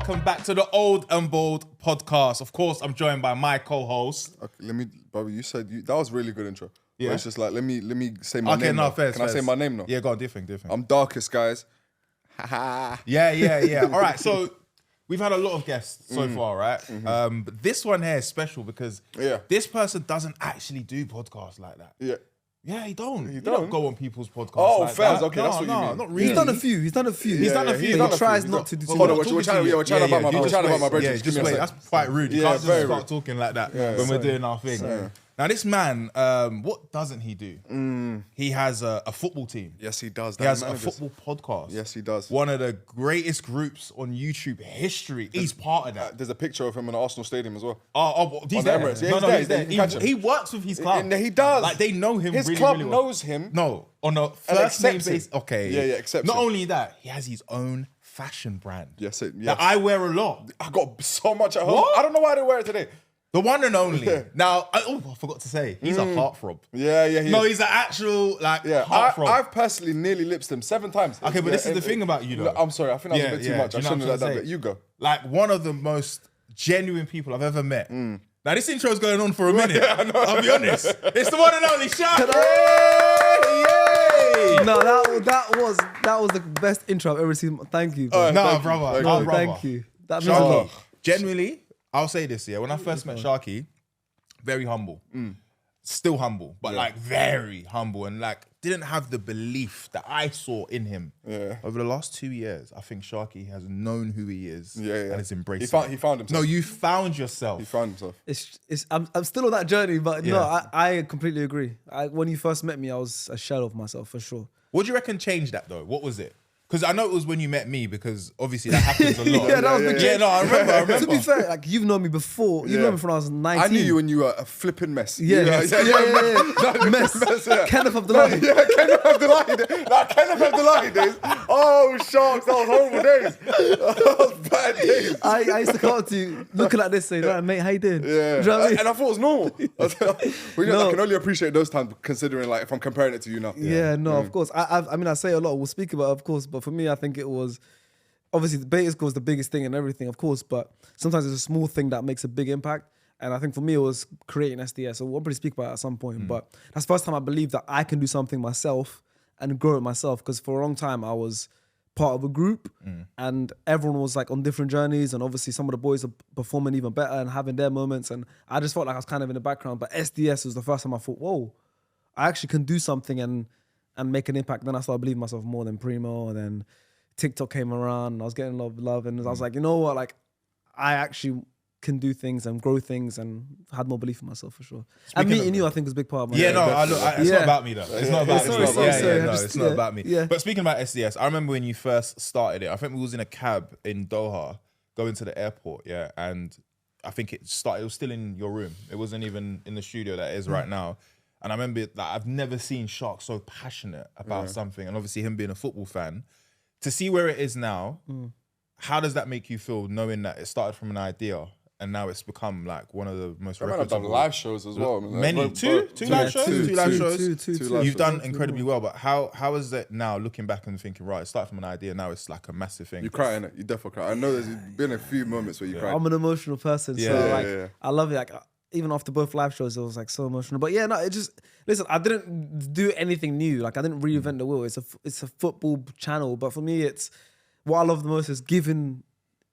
welcome back to the Old and Bold podcast. Of course, I'm joined by my co-host. Okay, Bobby, you said that was a really good intro. Yeah. It's just like, let me say my name. No, fair. Can I say my name now? Yeah, go on, do your thing. I'm Darkest, guys. Yeah. All right, so we've had a lot of guests so far, right? But this one here is special because this person doesn't actually do podcasts like that. Yeah, he don't. He don't go on people's podcasts. Oh, like fairs. that. Okay, that's what you mean. Not really. He's done a few. He's done a few. He tries not to do too Hold on, much. we're chatting about my brothers. Yeah, just wait. That's quite rude. You can't just start talking like that when we're doing our thing. Now, this man, what doesn't he do? He has a football team. Yes, he does. He has a football podcast. Yes, he does. One of the greatest groups on YouTube history. He's part of that. There's a picture of him in the Arsenal stadium as well. He's there. Emirates. Yeah, No, he's there. You can catch him. He works with his club. He does. Like, they know him His really, club really well. knows him. No, on a first name basis. Okay. Yeah, accepts Not him. only that, he has his own fashion brand. Yes. That I wear a lot. I got so much at home. What? I don't know why I didn't wear it today. The one and only. Now, I forgot to say, he's a heartthrob. Yeah, He's an actual, heartthrob. I've personally nearly lipped him 7 times. Okay, but this is the thing about you, though. Look, I'm sorry, I think that was a bit too much. I You know shouldn't what have I'm done trying that to bit. You go. Like, one of the most genuine people I've ever met. Now, this intro's going on for a minute. I'll be honest. It's the one and only Sharky. Yay! No, that was the best intro I've ever seen. Thank you. Bro. Nah, brother. No, thank you. That means a Sharky, lot. genuinely, I'll say this, when I first met Sharky, very humble. Still humble, but like very humble, and like didn't have the belief that I saw in him. Yeah. Over the last 2 years, I think Sharky has known who he is and has embraced it. He found himself. No, you found yourself. He found himself. I'm still on that journey, but no, I completely agree. When you first met me, I was a shell of myself for sure. What do you reckon changed that though? What was it? Because I know it was when you met me, because obviously that happens a lot. Yeah, that was the change. Yeah, no, I remember. To be fair, like you've known me before. You've known me from when I was 19. I knew you when you were a flipping mess. Yeah. Mess. Kenneth Abdullahi. Yeah, Kenneth Abdullahi. Like Kenneth Abdullahi days. Oh, sharks, that was horrible days. That was bad days. I used to come up to you looking like this, saying, "Right, mate, how you doing?" Yeah. Do you know what I mean? And I thought it was normal. I can only appreciate those times, considering like if I'm comparing it to you now. Yeah, of course. I mean, I say a lot. We'll speak about it, of course, but for me, I think it was obviously the beta score is the biggest thing and everything, of course. But sometimes it's a small thing that makes a big impact. And I think for me, it was creating SDS. So we'll probably speak about it at some point. But that's the first time I believed that I can do something myself and grow it myself. Because for a long time, I was part of a group and everyone was like on different journeys. And obviously, some of the boys are performing even better and having their moments. And I just felt like I was kind of in the background. But SDS was the first time I thought, whoa, I actually can do something and make an impact. Then I started believing myself more than PRIMO, and then TikTok came around and I was getting a lot of love, and I was like, you know what, like I actually can do things and grow things, and had more belief in myself for sure. And meeting you, I think, was a big part of my it's not about me though. It's not about me. It's not about me. Yeah. But speaking about SDS, I remember when you first started it, I think we was in a cab in Doha going to the airport, and I think it was still in your room. It wasn't even in the studio that it is right now. And I remember that I've never seen Shark so passionate about something, and obviously him being a football fan. To see where it is now, how does that make you feel, knowing that it started from an idea and now it's become like one of the most reputable... I've done live shows as well. Many. Two live shows? Two. You've done incredibly well, but how is it now, looking back and thinking, right, it started from an idea, now it's like a massive thing? You cry, innit? You definitely cry. I know there's been a few moments where you cry. I'm an emotional person, I love it. Like, even after both live shows, it was like so emotional. But listen, I didn't do anything new. Like, I didn't reinvent the wheel. It's a football channel. But for me, it's what I love the most is giving,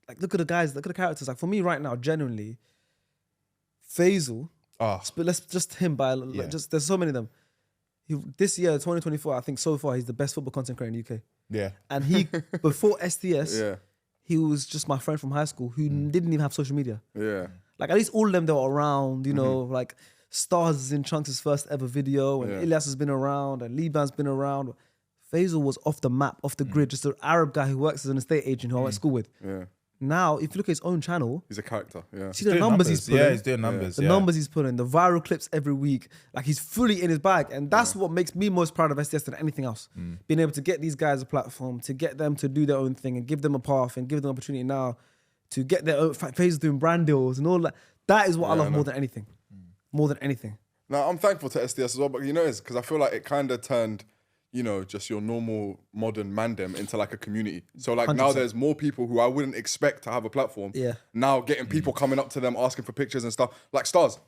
like, look at the guys, look at the characters. Like, for me right now, genuinely, Faisal, but let's just him by, there's so many of them. This year, 2024, I think so far, he's the best football content creator in the UK. Yeah. And he, before SDS, he was just my friend from high school who didn't even have social media. Yeah. Like, at least all of them, they were around, you know, like Stars is in Chunks' first ever video, and Ilyas has been around, and Liban's been around. Faisal was off the map, off the grid, just an Arab guy who works as an estate agent who I went to school with. Yeah. Now, if you look at his own channel, he's a character. Yeah. See the numbers he's putting. Yeah, he's doing numbers. The numbers he's putting, the viral clips every week. Like, he's fully in his bag. And that's what makes me most proud of SDS than anything else. Being able to get these guys a platform, to get them to do their own thing and give them a path and give them opportunity now to get their own phases doing brand deals and all that. That is what I love more than anything. More than anything. Now, I'm thankful to SDS as well, but you know, it's because I feel like it kind of turned you know, just your normal modern mandem into like a community. So like now 100%. there's more people who I wouldn't expect to have a platform. Yeah. Now getting people coming up to them asking for pictures and stuff. Like Stars,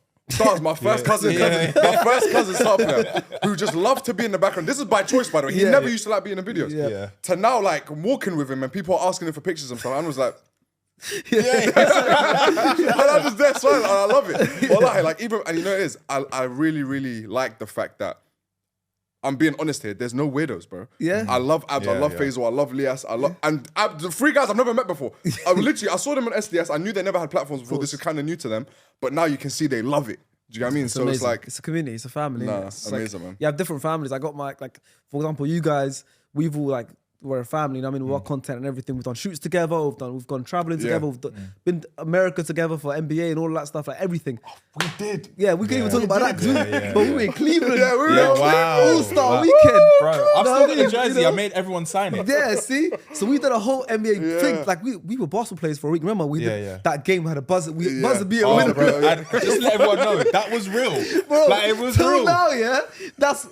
my first cousin, Yeah. my first cousin star player who just loved to be in the background. This is by choice, by the way. He never used to like being in the videos. Yeah. To now like walking with him and people are asking him for pictures and stuff. I was like, and I'm just there smiling. And I love it. Wallahi, like even, and you know it is. I really, really like the fact that I'm being honest here. There's no weirdos, bro. Yeah. I love Abs. I love Faisal. I love Lias. And the three guys I've never met before. I saw them on SDS. I knew they never had platforms before. This is kind of new to them, but now you can see they love it. Do you know what I mean? It's So amazing. it's like, it's a community, it's a family. Nah, It's amazing, man. You have different families. I got my, like, for example, you guys, we've all like, we're a family, you know what I mean? We work content and everything. We've done shoots together, we've gone traveling together, we've been to America together for NBA and all that stuff, like everything. we did. Yeah, we can even talk about that, 'cause but we were in Cleveland. Yeah, we were in wow. All-Star Wow. weekend. Bro, I've No, still got the you jersey. know? I made everyone sign it. Yeah, see? So we did a whole NBA Yeah. thing. Like, we were basketball players for a week. Remember, we did Yeah. that game, we had a buzzer beater Oh, winner. bro, and just to let everyone know, that was real. Bro, Like, it was till real. now, yeah,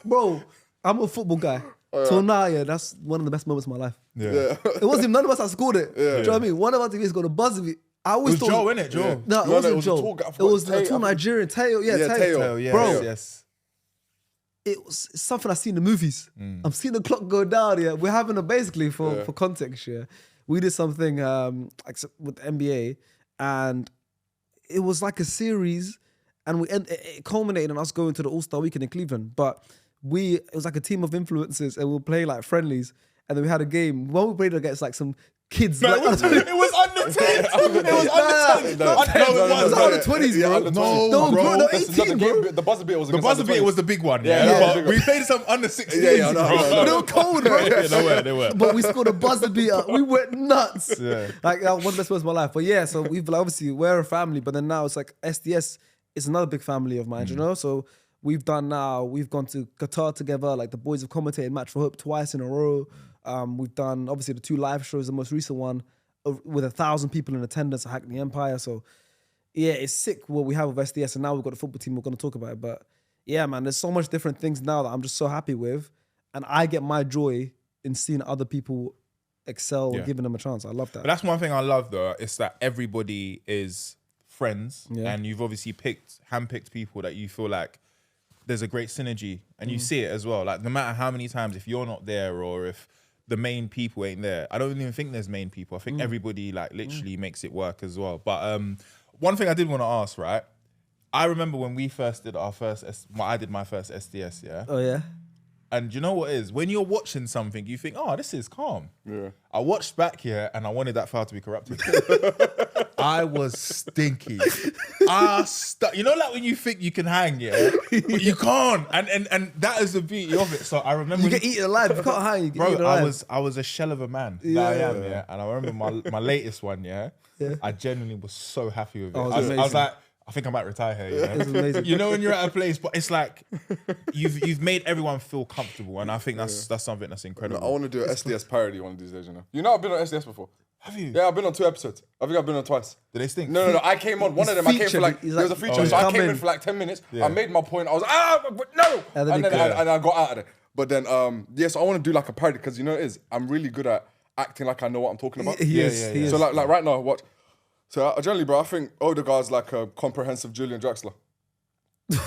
bro, I'm a football guy. Till now, yeah, that's one of the best moments of my life. Yeah. It wasn't even none of us that scored it. Do you know what I mean? One of us is going to buzzer beat. I It always was thought Joe, innit? Joe. No, it No, wasn't it was a Joe. tall guy. I It forgot was Teo, the tall I think. Nigerian Teo. Yeah, Yeah, Teo. Teo. Yeah, Bro, yes. it was something I see in the movies. I'm seeing the clock go down. Yeah, we're having a basically for context. Yeah, we did something with the NBA, and it was like a series, and it culminated in us going to the All-Star Weekend in Cleveland. But it was like a team of influencers, and we were playing like friendlies, and then we had a game. When we played against like some kids, No, like, it was under 10. It was under 10. No, it was under 20s, bro. under 20s. No, bro, no, 18, bro. The buzzer beater was The buzzer beater was the big one, Yeah, yeah. yeah. But we played some under 16s, Yeah, bro. no. They were cold, bro. Yeah, they were. But we scored a buzzer beater. We went nuts. Yeah. Like that was one of the best moments of my life. But yeah, so we've like, obviously we're a family, but then now it's like SDS is another big family of mine, you know? So we've gone to Qatar together, like the boys have commentated Match for Hope twice in a row. We've done obviously the 2 live shows, the most recent one with 1,000 people in attendance at Hackney Empire. So yeah, it's sick what we have with SDS, and now we've got a football team we're going to talk about it. But yeah, man, there's so much different things now that I'm just so happy with, and I get my joy in seeing other people excel and giving them a chance. I love that. But that's one thing I love though, is that everybody is friends, and you've obviously handpicked people that you feel like there's a great synergy, and you see it as well. Like no matter how many times, if you're not there or if the main people ain't there, I don't even think there's main people. I think everybody like literally makes it work as well. But one thing I did want to ask, right? I remember when we first did I did my first SDS, yeah? Oh yeah? And you know what it is? When you're watching something, you think, oh, this is calm. Yeah. I watched back here and I wanted that file to be corrupted. I was stinky. You know, like when you think you can hang, yeah, but you can't. And that is the beauty of it. So I remember You get eaten alive. You can't hang. You get eaten bro, alive. I was a shell of a man. That I am, yeah. And I remember my latest one, yeah. I genuinely was so happy with it. Oh, it was I was amazing. like, I think I might retire here. You know? It's amazing. You know when you're at a place, but it's like you've made everyone feel comfortable, and I think that's something that's incredible. I want to do an SDS parody one of these days, you know. You know I've been on SDS before. Have you? Yeah, I've been on 2 episodes. I think I've been on twice. Did they stink? No. I came on one of them. I came for like He's there was a like- feature, Oh, so yeah. I came Come in in. for like 10 minutes. Yeah. I made my point. I was like, no, And and then then he I got out of it. But then so I want to do like a parody because you know it is. I'm really good at acting like I know what I'm talking about. He is. He is. So like right now, watch. So generally, bro, I think Odegaard's like a comprehensive Julian Draxler. See,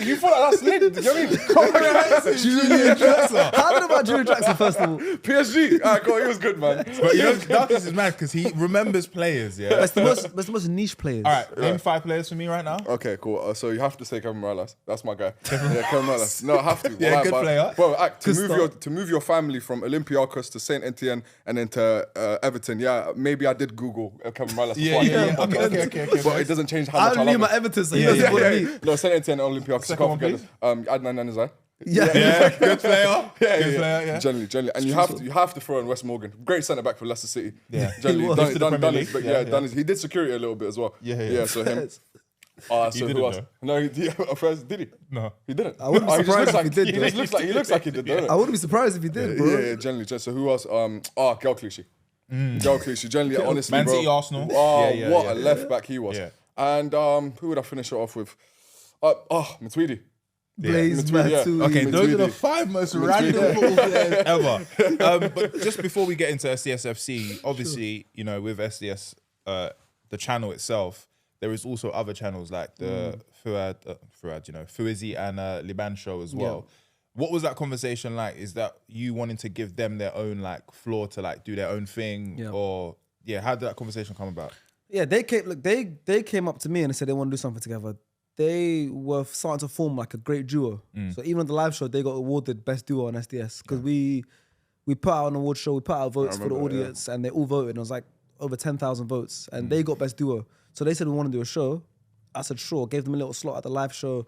you feel like that's lit. Do you know what I mean? Julian Draxler. How about Julian Jackson first of all? PSG. He was good, man. But you know, Darkness is mad because he remembers players, yeah? That's the most niche players. All right, name 5 players for me right now. Okay, cool. So you have to say Kevin Morales. That's my guy. Yeah, Kevin Morales. No, I have to. Yeah, good but, player. Bro, Good to move your family from Olympiacos to Saint Etienne and then to Everton. Yeah, maybe I did Google Kevin Morales. Yeah, before I yeah, came yeah. on. Okay. But it doesn't change how I much I only knew love my him. Everton, so he Yeah, knows yeah, what I Yeah, mean. no, Saint Etienne and Olympiacos. Second Can't one, forget please. this. Adnan Nanizai. Yeah. Yeah, good player. Good player, yeah. Generally, and you have to throw in Wes Morgan, great centre back for Leicester City. Yeah. generally He was. done, To the done, Premier done League. his, but Yeah, done his. He did security a little bit as well. Yeah. So him. Yes. So didn't, who else? though. No, first did he? No. He didn't. I wouldn't be He just surprised looks if he did, He just looks like he did. Don't it? I wouldn't be surprised if he did, bro. Yeah, generally. So who else? Gal Clichy. Gal Clichy. Generally, honestly, Man bro. City, Arsenal. Oh, Yeah, what yeah. a left back he was. Yeah. And who would I finish it off with? Matuidi. Blaze, Matuidi, yeah. Matuidi. Okay, those are the Matuidi. 5 most random football players ever. But just before we get into SDS FC, obviously, you know, with SDS, the channel itself, there is also other channels like the Fuad, you know, Izzy and Liban show as well. Yeah. What was that conversation like? Is that you wanting to give them their own like floor to like do their own thing, Yeah. or how did that conversation come about? Yeah, they came up to me and they said they want to do something together. They were starting to form like a great duo. So even on the live show, they got awarded best duo on SDS because we put out an award show, we put out votes for the audience, and they all voted. And it was like over 10,000 votes, and they got best duo. So they said we want to do a show. I said sure. Gave them a little slot at the live show.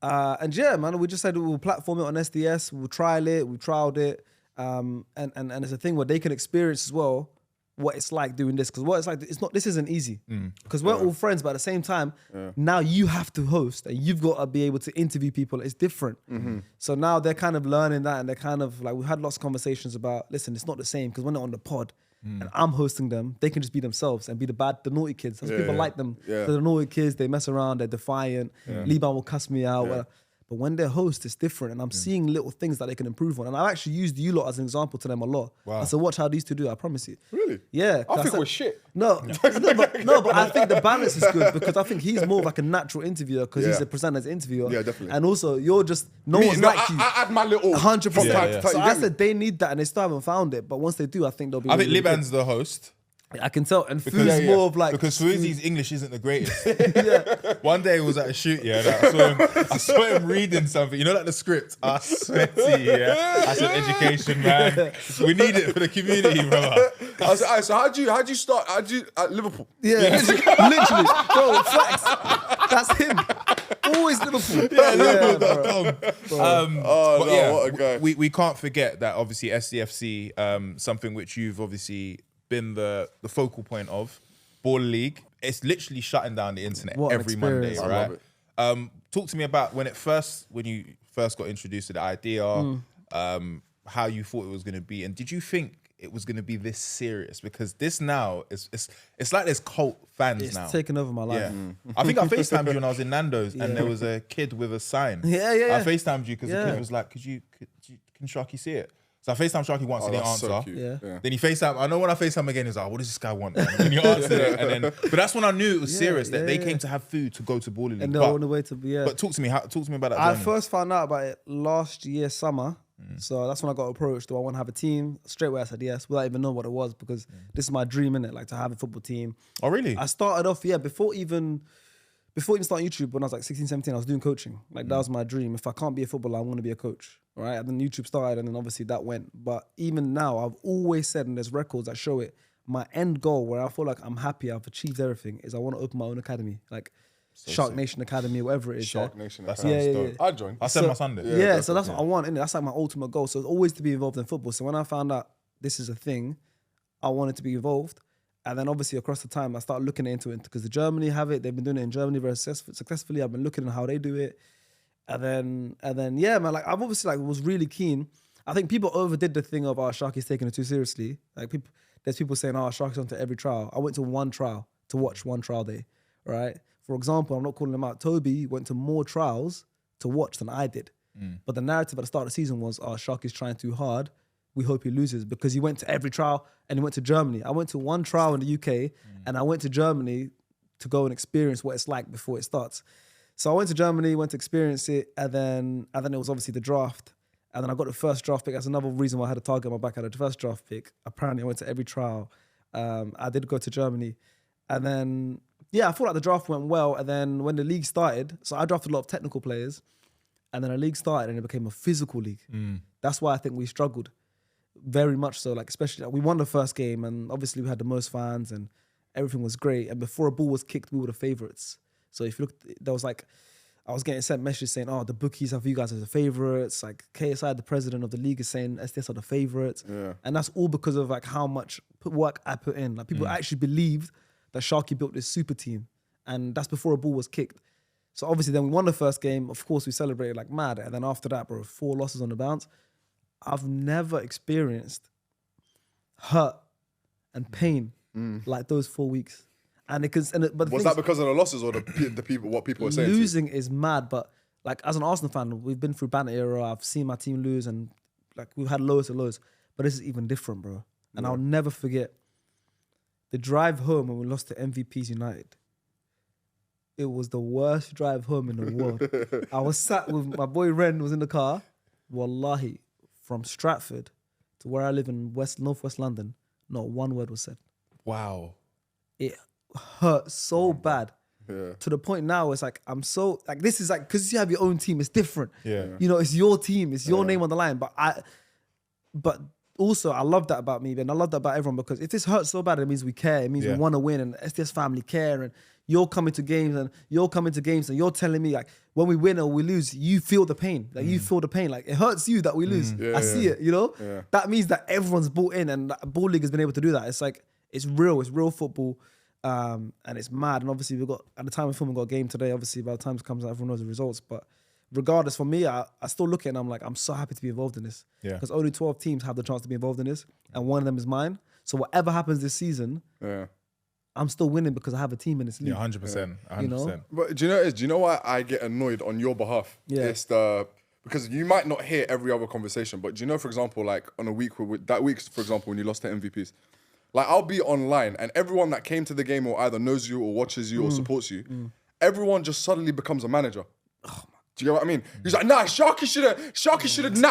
And yeah, man, we just said we'll platform it on SDS. We'll trial it. We trialed it. And it's a thing where they can experience as well what it's like doing this. Because what it's like, this isn't easy. Because we're all friends, but at the same time, now you have to host and you've got to be able to interview people. It's different. So now they're kind of learning that, and they're kind of like, we've had lots of conversations about, listen, it's not the same because when they're on the pod and I'm hosting them, they can just be themselves and be the naughty kids. That's people like them. Yeah. They're the naughty kids, they mess around, they're defiant. Liban will cuss me out. But when they're host, it's different. And I'm seeing little things that they can improve on. And I've actually used you lot as an example to them a lot. Wow. I said, watch how these two do it, I promise you. Really? Yeah. I think said, we're shit. No, but I think the balance is good because I think he's more of like a natural interviewer because he's a presenter's interviewer. Yeah, definitely. And also, you're just, no one's like you. I add my little 100%. from time to time. So You I get me? said they need that and they still haven't found it. But once they do, I think they'll be I think really Liban's the host. good. I can tell. And Food's more of like... Because Fuizzi's English isn't the greatest. One day he was at a shoot, and I saw him reading something. You know, like the script. Sweaty, That's an education, man. We need it for the community, brother. I was like, alright, so how'd you start? At Liverpool? Yeah, literally. Bro, facts. That's him. Always Liverpool. What a guy. We can't forget that obviously SDFC, something which you've obviously been the focal point of, Ball League. It's literally shutting down the internet What an every Monday, experience. I right? love it. Talk to me about when you first got introduced to the idea, how you thought it was going to be, and did you think it was going to be this serious? Because this now it's like there's cult fans now. It's taken over my life. Yeah. I think I FaceTimed you when I was in Nando's and there was a kid with a sign. Yeah. I FaceTimed you because the kid was like, can Sharky see it? So I FaceTimed Sharky once and he didn't answer. So cute. Yeah. Then he FaceTime. I know when I FaceTime again, he's like, what does this guy want? And then he answered it. And then, but that's when I knew it was serious, that they came to have food to go to Ball League. And they're on the way to be, But talk to me about that I journey. first found out about it last year summer. So that's when I got approached. Do I want to have a team? Straight away I said yes, without even knowing what it was, because this is my dream, innit? Like to have a football team. Oh, really? I started off, before even starting YouTube, when I was like 16, 17, I was doing coaching. Like that was my dream. If I can't be a footballer, I want to be a coach. Right? And then YouTube started, and then obviously that went. But even now, I've always said, and there's records that show it, my end goal where I feel like I'm happy, I've achieved everything, is I want to open my own academy. Like Shark Nation Academy, whatever it is. Shark Nation. That Academy. sounds Yeah. dope. I'd join. I'll send my Sunday. Yeah, so that's what I want, innit? That's like my ultimate goal. So it's always to be involved in football. So when I found out this is a thing, I wanted to be involved. And then obviously across the time, I started looking into it because the Germany have it. They've been doing it in Germany very successfully. I've been looking at how they do it. And then yeah, man, like I've obviously like was really keen. I think people overdid the thing of Sharky's taking it too seriously. Like there's people saying, Sharky's onto every trial. I went to one trial to watch one trial day, right? For example, I'm not calling him out. Toby went to more trials to watch than I did. But the narrative at the start of the season was, Sharky's trying too hard. We hope he loses, because he went to every trial and he went to Germany. I went to one trial in the UK and I went to Germany to go and experience what it's like before it starts. So I went to Germany, went to experience it, and then it was obviously the draft. And then I got the first draft pick. That's another reason why I had a target on my back. I had the first draft pick. Apparently I went to every trial. I did go to Germany. And then, I thought like the draft went well. And then when the league started, so I drafted a lot of technical players. And then the league started and it became a physical league. That's why I think we struggled very much so. Like especially, we won the first game and obviously we had the most fans and everything was great. And before a ball was kicked, we were the favourites. So if you look, there was like, I was getting sent messages saying, the bookies have you guys as the favourites. Like KSI, the president of the league, is saying SDS are the favourites. Yeah. And that's all because of like how much work I put in. Like people actually believed that Sharky built this super team. And that's before a ball was kicked. So obviously then we won the first game. Of course, we celebrated like mad. And then after that, bro, 4 losses on the bounce. I've never experienced hurt and pain like those 4 weeks. And but was that because of the losses or the people? What people were saying? Losing is mad, but like as an Arsenal fan, we've been through banter era. I've seen my team lose, and like we've had lows and lows. But this is even different, bro. And I'll never forget the drive home when we lost to MVPs United. It was the worst drive home in the world. I was sat with my boy Ren was in the car. Wallahi, from Stratford to where I live in northwest London, not one word was said. Wow. It hurt so bad. Yeah. To the point now, it's like, I'm so, like, this is like, because you have your own team, it's different. Yeah. You know, it's your team, it's your name on the line. But also, I love that about me, and I love that about everyone, because if this hurts so bad, it means we care. It means we want to win, and SDS family care, and you're coming to games, and you're telling me, like, when we win or we lose, you feel the pain. Like, you feel the pain. Like, it hurts you that we lose. I see it, you know? Yeah. That means that everyone's bought in, and the Ball League has been able to do that. It's like, it's real football, and it's mad. And obviously, we've got, at the time of filming, we've got a game today. Obviously, by the time it comes out, everyone knows the results. But regardless, for me, I still look at it and I'm like, I'm so happy to be involved in this. Because only 12 teams have the chance to be involved in this, and one of them is mine. So whatever happens this season, I'm still winning because I have a team in this league. Yeah, 100%. 100%. You know? But do you know why I get annoyed on your behalf? Yeah. It's because you might not hear every other conversation, but do you know, for example, like on a week, that week, for example, when you lost to MVPs, like I'll be online and everyone that came to the game or either knows you or watches you or supports you, everyone just suddenly becomes a manager. Oh my. Do you know what I mean? He's like, nah, Sharky should have,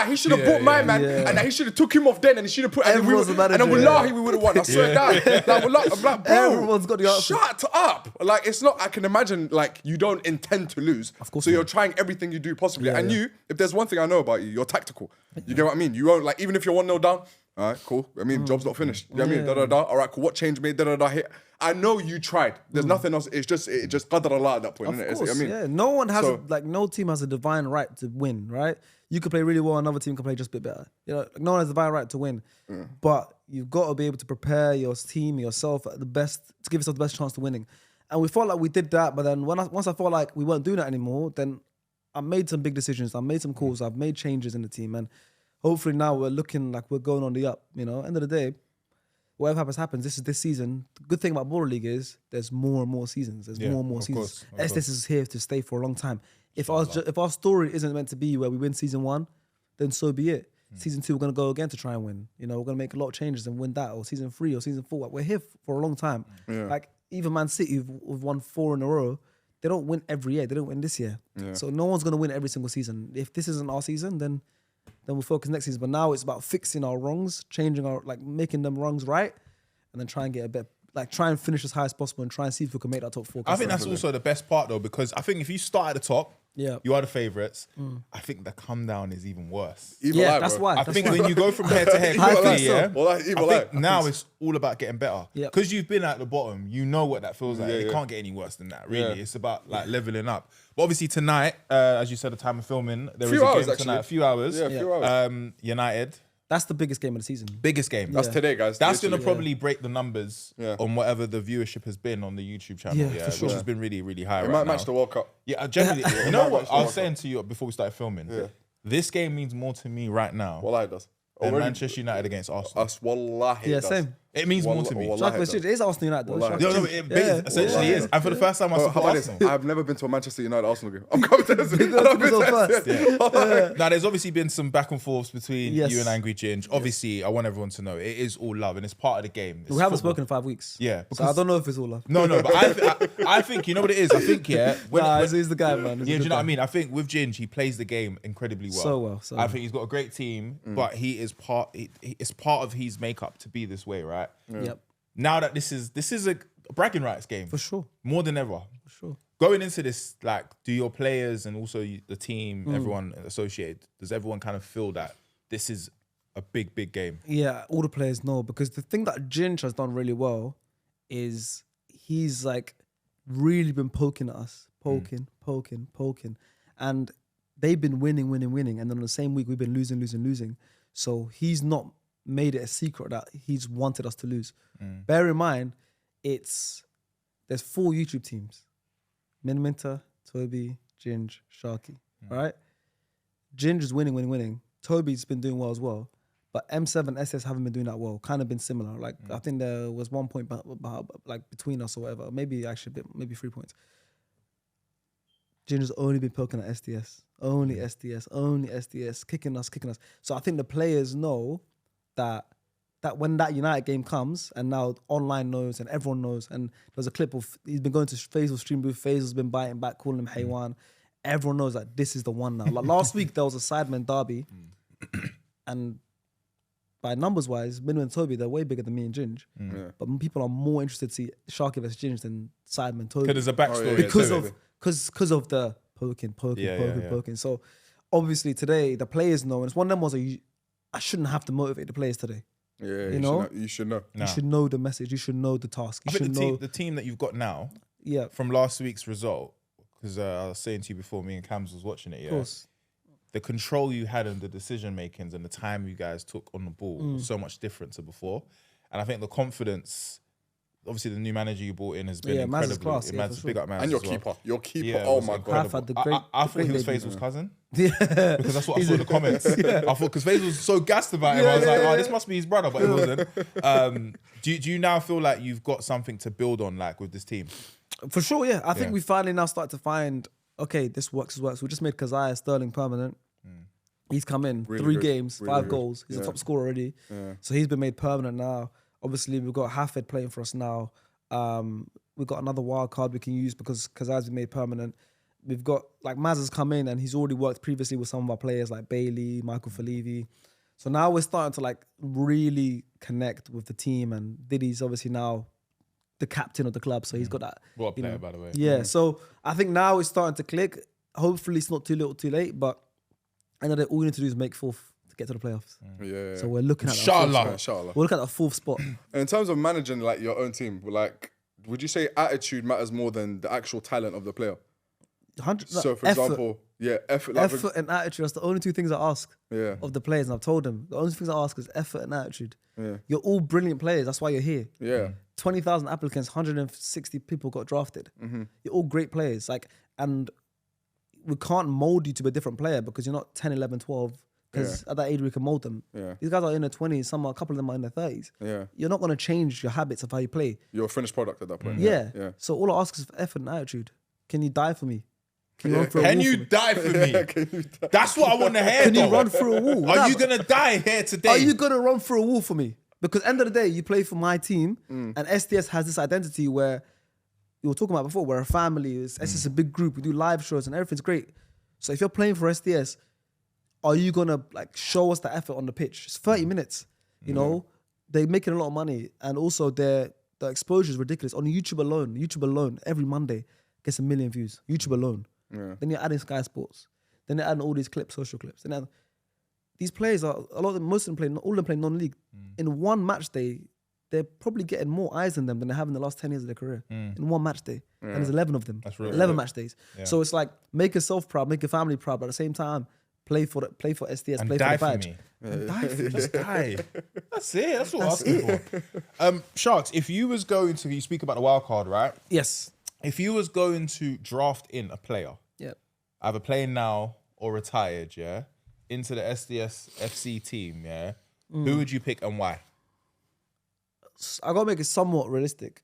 he should have bought my man, and he should have took him off then, and he should have put, and then wallahi, we would have won. I swear down. Like, I'm like, bro, everyone's got the answer. Shut up. Like, it's not, I can imagine, like, you don't intend to lose. Of course. So you're trying everything you do possibly. And you, if there's one thing I know about you, you're tactical. You get what I mean? You won't, like, even if you're 1-0 down, all right, cool. I mean, job's not finished. You know what I mean? Da-da-da. All right, cool. What changed me? Da-da-da. Hit. I know you tried. There's nothing else. It just qadar Allah at that point, isn't it? Course, I mean, yeah. No one has, no team has a divine right to win, right? You could play really well, another team can play just a bit better. You know, no one has a divine right to win. But you've got to be able to prepare your team, yourself at the best, to give yourself the best chance to winning. And we felt like we did that, but then once I felt like we weren't doing that anymore, then I made some big decisions. I made some calls. I've made changes in the team, and hopefully now we're looking like we're going on the up. You know, end of the day, whatever happens, this is this season. The good thing about Baller League is there's more and more seasons. There's more and more seasons. SDS is here to stay for a long time. If our story isn't meant to be where we win season 1, then so be it. Season 2, we're gonna go again to try and win. You know, we're gonna make a lot of changes and win that. Or season 3 or season 4. We're here for a long time. Like even Man City, who've won 4 in a row. They don't win every year. They don't win this year. So no one's gonna win every single season. If this isn't our season, then we'll focus next season. But now it's about fixing our wrongs, changing our, like, making them wrongs right, and then try and get a bit, like, try and finish as high as possible and try and see if we can make that top 4. I think that's also the best part, though, because I think if you start at the top, you are the favourites. I think the come down is even worse. That's why. I think when you go from head to head quickly, now it's all about getting better. Because you've been at the bottom, you know what that feels like. It can't get any worse than that, really. It's about, like, levelling up. But obviously tonight, as you said, the time of filming, there is a game tonight. A few hours. Yeah, a few hours. Yanited. That's the biggest game of the season. Biggest game. That's today, guys. That's going to probably break the numbers on whatever the viewership has been on the YouTube channel, for sure. which has been really, really high It right might now. match the World Cup. Yeah, generally. You know what I was saying to you before we started filming? This game means more to me right now Wallahi, it does. than Manchester United against Arsenal. Us, wallahi, it does. Same. It means more to me. It is Arsenal United, though. No, it essentially is. And for the first time, I support Arsenal. I've never been to a Manchester United Arsenal game. I'm coming to this. Now, there's obviously been some back and forths between you and Angry Ginge. Obviously, I want everyone to know it is all love and it's part of the game. We haven't spoken in 5 weeks. Yeah. So I don't know if it's all love. No, but I think, you know what it is? I think, he's the guy, man. Do you know what I mean? I think with Ginge, he plays the game incredibly well. So well. I think he's got a great team, but he is it's part of his makeup to be this way, right? Yep. Now that this is a bragging rights game. For sure. More than ever. For sure. Going into this, like, do your players and also the team, everyone associated, does everyone kind of feel that this is a big, big game? Yeah, all the players know, because the thing that Ginge has done really well is he's, like, really been poking at us. Poking. And they've been winning. And then on the same week, we've been losing. So he's not made it a secret that he's wanted us to lose. Bear in mind, there's 4 YouTube teams. Minter, Toby, Ginge, Sharky. All right? Ginge is winning. Toby's been doing well as well. But M7, SS haven't been doing that well. Kind of been similar. Like, I think there was 1 point like between us or whatever. Maybe 3 points. Ginger's only been poking at SDS. Only SDS, kicking us. So I think the players know that when that United game comes, and now online knows and everyone knows, and there's a clip of he's been going to Faisal's stream booth, Faisal's been biting back, calling him Haywan. Everyone knows that this is the one now. Like last week there was a Sidemen derby, and by numbers wise, Minu and Toby, they're way bigger than me and Ginge. Yeah. But people are more interested to see Sharky versus Ginge than Sidemen Toby. Because there's a backstory. Because of the poking. So obviously today the players know, and it's one of them ones that I shouldn't have to motivate the players today. Yeah, you know? You should know. You should know the message. You should know the task. You I think should know the team that you've got now, yeah, from last week's result, because I was saying to you before, me and Cams was watching it, yeah. of course. The control you had and the decision makings and the time you guys took on the ball was so much different to before. And I think the confidence, obviously the new manager you brought in has been Maz is incredible. class, yeah, Maz, for big up Maz And your as well. keeper. Your keeper, Yeah, oh was my incredible. God. Had the great- I thought he was great Faisal's debut, cousin. Yeah. Because that's what I saw in the comments. I thought, because Faisal was so gassed about him, I was like, oh, this must be his brother, but it wasn't. Do you now feel like you've got something to build on, like with this team? For sure, yeah. I think Yeah. we finally now start to find, okay, this works. We just made Keziah Sterling permanent. He's come in, Really 3 good. games, Really 5 good. goals. He's a Yeah. top scorer already. Yeah. So he's been made permanent now. Obviously, we've got Hafid playing for us now. We've got another wild card we can use because Keziah's been made permanent. We've got, like, Maz has come in and he's already worked previously with some of our players like Bailey, Michael Falevi. So now we're starting to, like, really connect with the team, and Diddy's obviously now the captain of the club. So he's got that. What a you player, know, by the way. Yeah, so I think now it's starting to click. Hopefully it's not too little too late, but I know that all you need to do is make 4th to get to the playoffs. Yeah. So we're looking at that Inshallah. Inshallah. we're looking at the 4th spot. And in terms of managing like your own team, like, would you say attitude matters more than the actual talent of the player? 100. So, for effort, example, effort. Like, effort and attitude. That's the only 2 things I ask yeah, of the players, and I've told them the only things I ask is effort and attitude. yeah, You're all brilliant players. That's why you're here. yeah. 20,000 applicants, 160 people got drafted. You're all great players. Like, and we can't mold you to be a different player because you're not 10, 11, 12. Because at that age we can mold them. Yeah. These guys are in their 20s. A couple of them are in their 30s. Yeah. You're not going to change your habits of how you play. You're a finished product at that point. Yeah. Yeah. So all I ask is for effort and attitude. Can you die for me? Can you run through a Can wall you for me? die for me? That's what I want to hear. Can you though. run through a wall? Are you gonna die here today? Are you gonna run through a wall for me? Because end of the day, you play for my team, and SDS has this identity where you were talking about before, we're a family. SDS is a big group. We do live shows and everything's great. So if you're playing for SDS, are you gonna like show us the effort on the pitch? It's 30 minutes. You know, they're making a lot of money, and also the exposure is ridiculous. On YouTube alone, every Monday gets 1 million views. YouTube alone. Yeah. Then you're adding Sky Sports. Then they're adding all these clips, social clips. And these players are most of them play, all of them play non-league. In one match day, they're probably getting more eyes than them than they have in the last 10 years of their career. In one match day. And there's 11 of them. That's real. 11 match days. So it's like make yourself proud, make your family proud, but at the same time, play for SDS, And play die for the for badge. me. And die for me. Just die. That's it. That's what I'm asking for. Sharks, if you was going to, you speak about the wild card, right? Yes. If you was going to draft in a player, Yeah. either playing now or retired, yeah, into the SDS FC team, yeah, who would you pick and why? I gotta make it somewhat realistic.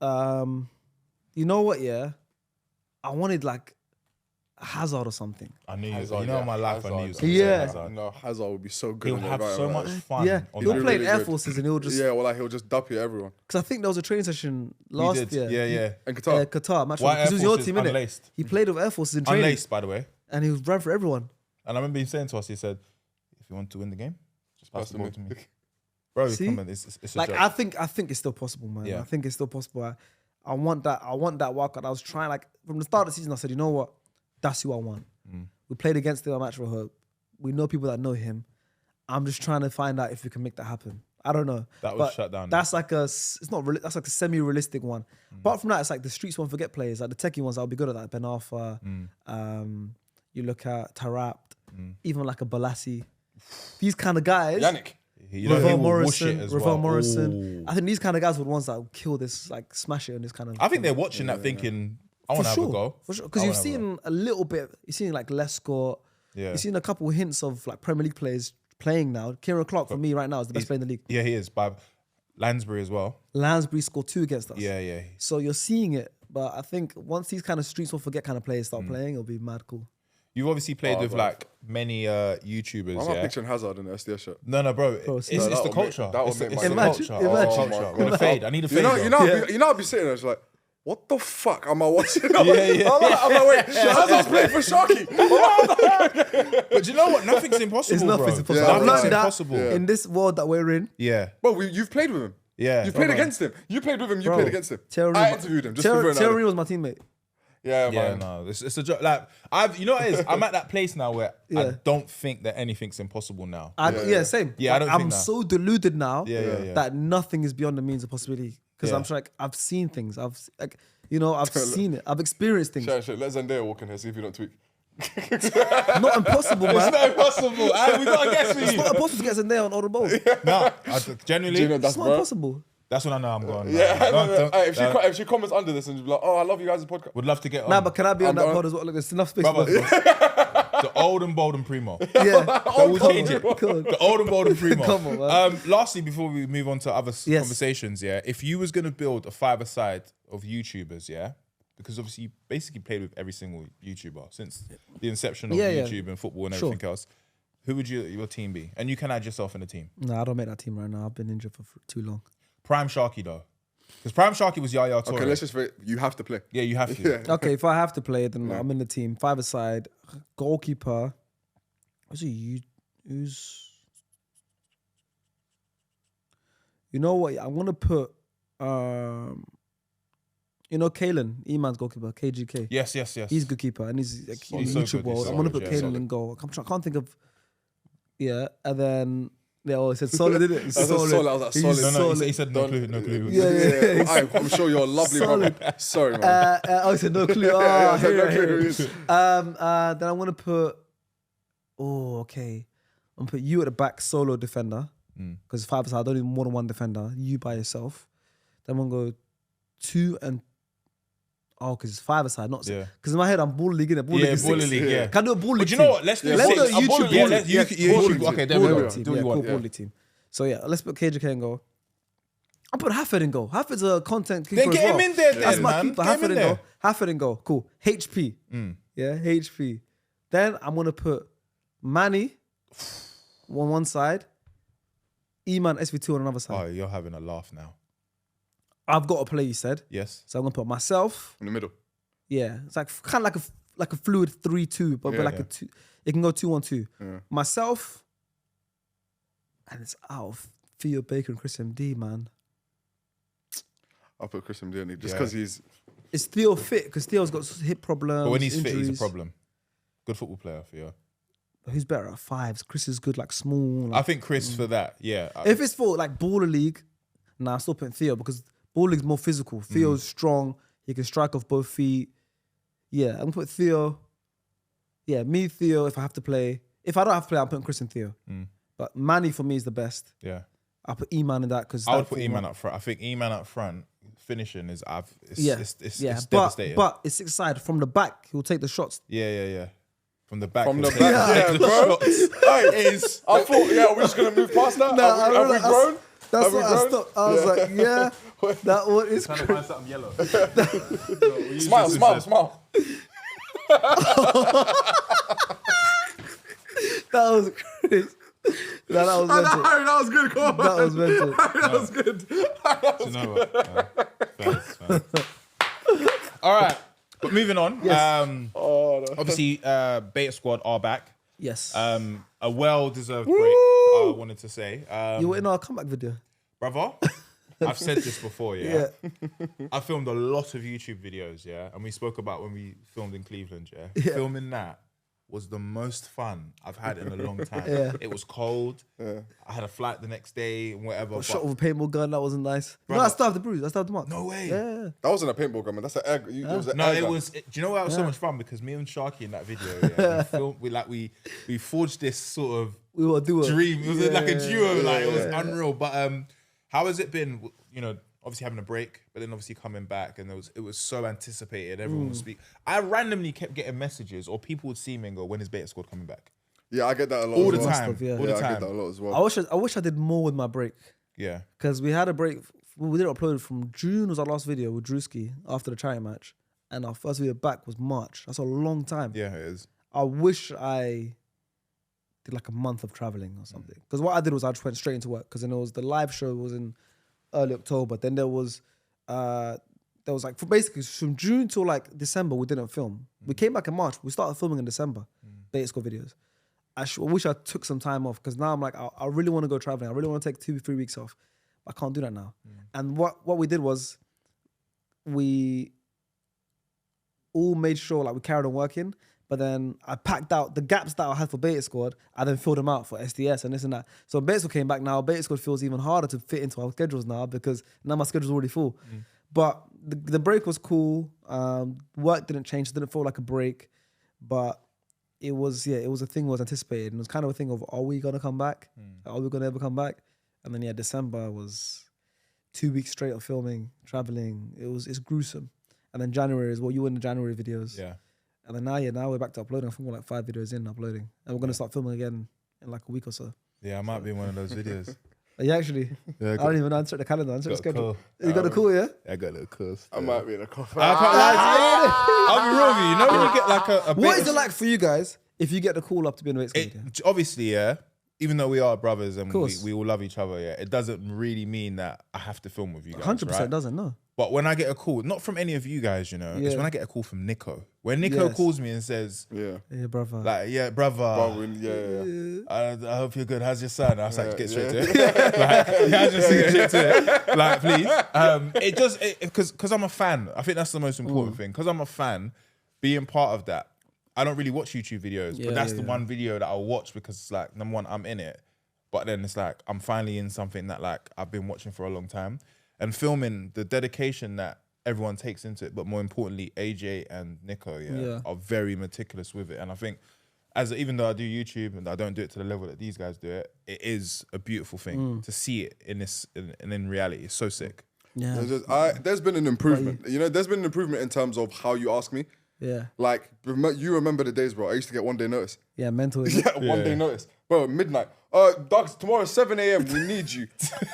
You know what? Yeah, I wanted like Hazard or something. I knew Hazard, you know yeah, my life. I knew you was gonna Yeah. say Hazard. No, Hazard would be so good. He'll in the have right, so right. much fun. Yeah, on he'll that. play in really Air good. Forces and he'll just Yeah, well, like he'll just dup you everyone. because I think there was a training session He last did. year. Yeah. And Qatar. Qatar match Why because Air it was your Forces team, innit? unlaced? He played with Air Forces in training, Unlaced, by the way. and he ran for everyone. And I remember him saying to us, he said, "If you want to win the game, just pass Pass the to ball me." to me." Bro, See? come on, it's a Like joke. I think it's still possible, man. Yeah. I think it's still possible. I want that wildcard. I was trying like from the start of the season. I said, you know what, that's who I want. We played against him at Match for Hope. We know people that know him. I'm just trying to find out if we can make that happen. I don't know. That was But shut down. That's like it's not really, that's like a semi-realistic one. Apart from that, it's like the streets won't forget players. Like the techie ones, I'll be good at that. Ben Arfa. You look at Tarapt, even like a Balassi. These kind of guys. Yannick. You know, he Ravel will whoosh it Morrison. as Ravel well. Morrison. Ooh. I think these kind of guys were the ones that will kill this, like smash it on this kind of. I think they're watching that thinking, I want to have a go. For sure. Because I you've wanna have a go. seen a little bit, you've seen like Lescott, Yeah. you've seen a couple hints of like Premier League players playing now. Kieran Clark for me right now is the best player in the league. Yeah, he is. By Lansbury as well. Lansbury scored 2 against us. Yeah. So you're seeing it, But I think once these kind of streets will forget kind of players start playing, it'll be mad cool. You've obviously played with like many YouTubers. I'm not yeah. picturing Hazard in the SDS shirt. No, bro. It's the that'll culture. make- that'll It's make the my Imagine, culture. imagine. Culture. With a fade. I need a fade. You know, I'd be sitting there, it's like, what the fuck am I watching? I'm like, wait, Hazard's playing for Sharky. But do you know what? Nothing's impossible. It's nothing bro. impossible. Yeah, I've Nothing's learned that impossible. in this world that we're in. Yeah. Bro, you've played with him. Yeah. You played against him. You played with him. You Bro, played against him. Thierry- I interviewed him. Just for Thierry was my teammate. Yeah, Yeah, man. no, it's a joke. Like you know what it is? I'm at that place now where I Yeah. don't think that anything's impossible now. Same. Yeah, I don't I'm think that. so deluded now Yeah. that nothing is beyond the means of possibility. Because I'm like, I've seen things. I've seen it. I've experienced things. Shit. Let Zendaya walk in here, see if you don't tweak. Not impossible, man. It's not impossible. We got a guess for It's you. not impossible to get in there on the ball. No, genuinely, Do you know that's It's not bro? impossible. that's when I know I'm going. Yeah, Don't- Hey, if she comments under this and be like, "Oh, I love you guys' podcast." would love to get on. Nah, but can I be on I'm that done. pod as well? Look, there's enough space Brother, for both of us. the old and bold and primo. Yeah. We'll change it. Come on. The old and bold and primo. Come on, man. Lastly, before we move on to other Yes. conversations, yeah, if you was gonna build a five-a-side of YouTubers, yeah, because obviously you basically played with every single YouTuber since the inception of Yeah, yeah. YouTube and football and Sure. everything else. Who would your team be? And you can add yourself in the team. Nah, I don't make that team right now. I've been injured for too long. Prime Sharky though, because Prime Sharky was Yaya Toure. Okay, let's just wait. You have to play. Yeah, you have to. Yeah. Okay, if I have to play, then I'm in the team. Five-a-side, goalkeeper. Who's he? Who's? You know what? I'm gonna put. You know, Kalen, Eman's goalkeeper, KGK. Yes. He's a good keeper, and he's like, He's in so YouTube good, world. he's so I'm gonna good, put yeah. Kalen in goal. I can't think of. Yeah, and then it said solid, didn't it? It's I said solid, I was like, He's solid. No, he said no clue. Yeah. I'm sure you're a lovely brother. Sorry, man. I said no clue. Oh, Yeah, I hear no it, I hear clue it. who it is. Then I'm gonna put. Oh, okay. I'm gonna put you at the back, solo defender, because five-a-side, I don't need more than one defender. You by yourself. Then I'm gonna go 2 and. Oh, because it's five-a-side, not Yeah. because in my head I'm ball league, innit? Ball league is Baller six. League, yeah. Can I do a ball league? But you know team? what? Let's do Let's do a six. YouTube Ball ball league, yeah, league. let's- Yeah, you- ball you- league okay, team. there we Ball go. league team. Do what you Yeah, want, cool, yeah. ball league team. So yeah, let's put KJK in goal. I'll put Hafford in goal. Hafford's a content keeper Then get as well. him in there That's then, my man. keeper. Get him Hafford in in there. goal. Hafford in goal. Cool. HP. Yeah, HP. Then I'm gonna put Manny on one side, Eman SV2 on another side. Oh, you're having a laugh now. I've got to play, you said. Yes. So I'm gonna put myself. In the middle. Yeah, it's like kind of like a fluid 3-2, but like yeah. a 2. It can go 2-1-2. Yeah. Myself, and it's out of Theo Baker and Chris MD, man. I'll put Chris MD in it just Yeah. because he's. Is Theo fit? Because Theo's got hip problems. But when he's fit, injuries. he's a problem. Good football player for you. Who's better at fives? Chris is good, like small. I Like, think Chris for that, yeah. if it's for like baller league, nah, I'm still putting Theo because baller league's more physical. Theo's strong. He can strike off both feet. Yeah, I'm gonna put Theo. Yeah, me, Theo. If I have to play, if I don't have to play, I'm putting Chris and Theo. But Manny for me is the best. Yeah. I'll put Eman in that because I would put E-Man up front. I think E-Man up front, finishing is, it's yeah, devastating. but it's six side from the back. He'll take the shots. Yeah. From the back. From he'll the take- back, take yeah, the bro. shots. Hey, Is I thought, yeah, we're just going to move past that. Nah, have we realized grown? That's Have we what I grown? stopped. I was like, yeah, that one is trying to crazy. find something yellow. Smile. That was crazy. Nah, that was mental. That was good. Come on. That was mental. That was good. You know what? Fair. All right. But moving on. Yes. Obviously, Beta Squad are back. Yes. A well-deserved break, I wanted to say. You were in our comeback video. Brother, I've said this before, yeah? I filmed a lot of YouTube videos, yeah? And we spoke about when we filmed in Cleveland, yeah? Filming that was the most fun I've had in a long time. Yeah. It was cold. I had a flight the next day and whatever. Got but- shot with a paintball gun. That wasn't nice. No, I Brother. stabbed the bruise. I stabbed the mark. No way. Yeah. That wasn't a paintball gun, man. That's an air. It was an No, air it gun. was. Do you know why it was so much fun? Because me and Sharky in that video, yeah, we forged this sort of We will do it. dream. It was like a duo, like it was yeah. unreal. But how has it been? You know, obviously having a break, but then obviously coming back, and it was so anticipated. Everyone would speak. I randomly kept getting messages, or people would see me and go, "When is Beta Squad coming back?" Yeah, I get that a lot All as the well. time, yeah. all Yeah, the I get time. that a lot as well. I wish I did more with my break Yeah, because we had a break we didn't upload from June was our last video with Drewski after the charity match, and our first video back was March. That's a long time. Yeah, it is. I wish I did like a month of traveling or something. Because what I did was I just went straight into work. Because then there was the live show was in early October. Then there was like basically from June till like December we didn't film. We came back in March. We started filming in December. Beta Squad videos. I wish I took some time off because now I'm like I really want to go traveling. I really want to take 2-3 weeks off. I can't do that now. And what we did was we all made sure like we carried on working. But then I packed out the gaps that I had for Beta Squad. I then filled them out for SDS and this and that. So Beta Squad came back now. Beta Squad feels even harder to fit into our schedules now because now my schedule's already full. But the break was cool. Work didn't change. It didn't feel like a break. But it was a thing I was anticipated. And it was kind of a thing of, are we going to come back? Are we going to ever come back? And then, December was 2 weeks straight of filming, traveling. It's gruesome. And then January is you were in the January videos. Yeah. And then now we're back to uploading. I think we're like 5 videos in uploading. And we're going to start filming again in like a week or so. Yeah, I might be in one of those videos. Yeah, actually. Yeah, I don't even answer the calendar. Answer the schedule. Cool. You got a call, yeah? I got a little cool. I might be in a coffee. I can't lie. I'll be real with you. You know when you get like a What bit is it like for you guys if you get the call up to be in the Beta Squad? obviously, even though we are brothers and course. we all love each other, it doesn't really mean that I have to film with you guys. 100% right? doesn't, no. But when I get a call, not from any of you guys, it's Yeah. when I get a call from Niko. When Niko Yes. calls me and says, Yeah. Yeah, brother. like, yeah, brother, Yeah. I hope you're good. How's your son? I was like, get straight Yeah. to it. Like, I just get straight to it. Like, please. Because I'm a fan. I think that's the most important thing. Because I'm a fan, being part of that. I don't really watch YouTube videos, but that's the one video that I'll watch because it's like, number one, I'm in it. But then it's like, I'm finally in something that like I've been watching for a long time. And filming, the dedication that everyone takes into it, but more importantly, AJ and Niko are very meticulous with it. And I think, even though I do YouTube and I don't do it to the level that these guys do it, it is a beautiful thing to see it in reality. It's so sick. Yeah. There's been an improvement. There's been an improvement in terms of how you ask me. Yeah. Like, you remember the days, bro. I used to get 1 day notice. Yeah, mental. Isn't it? One day notice. Bro, midnight. Dogs, tomorrow 7 a.m. We need you.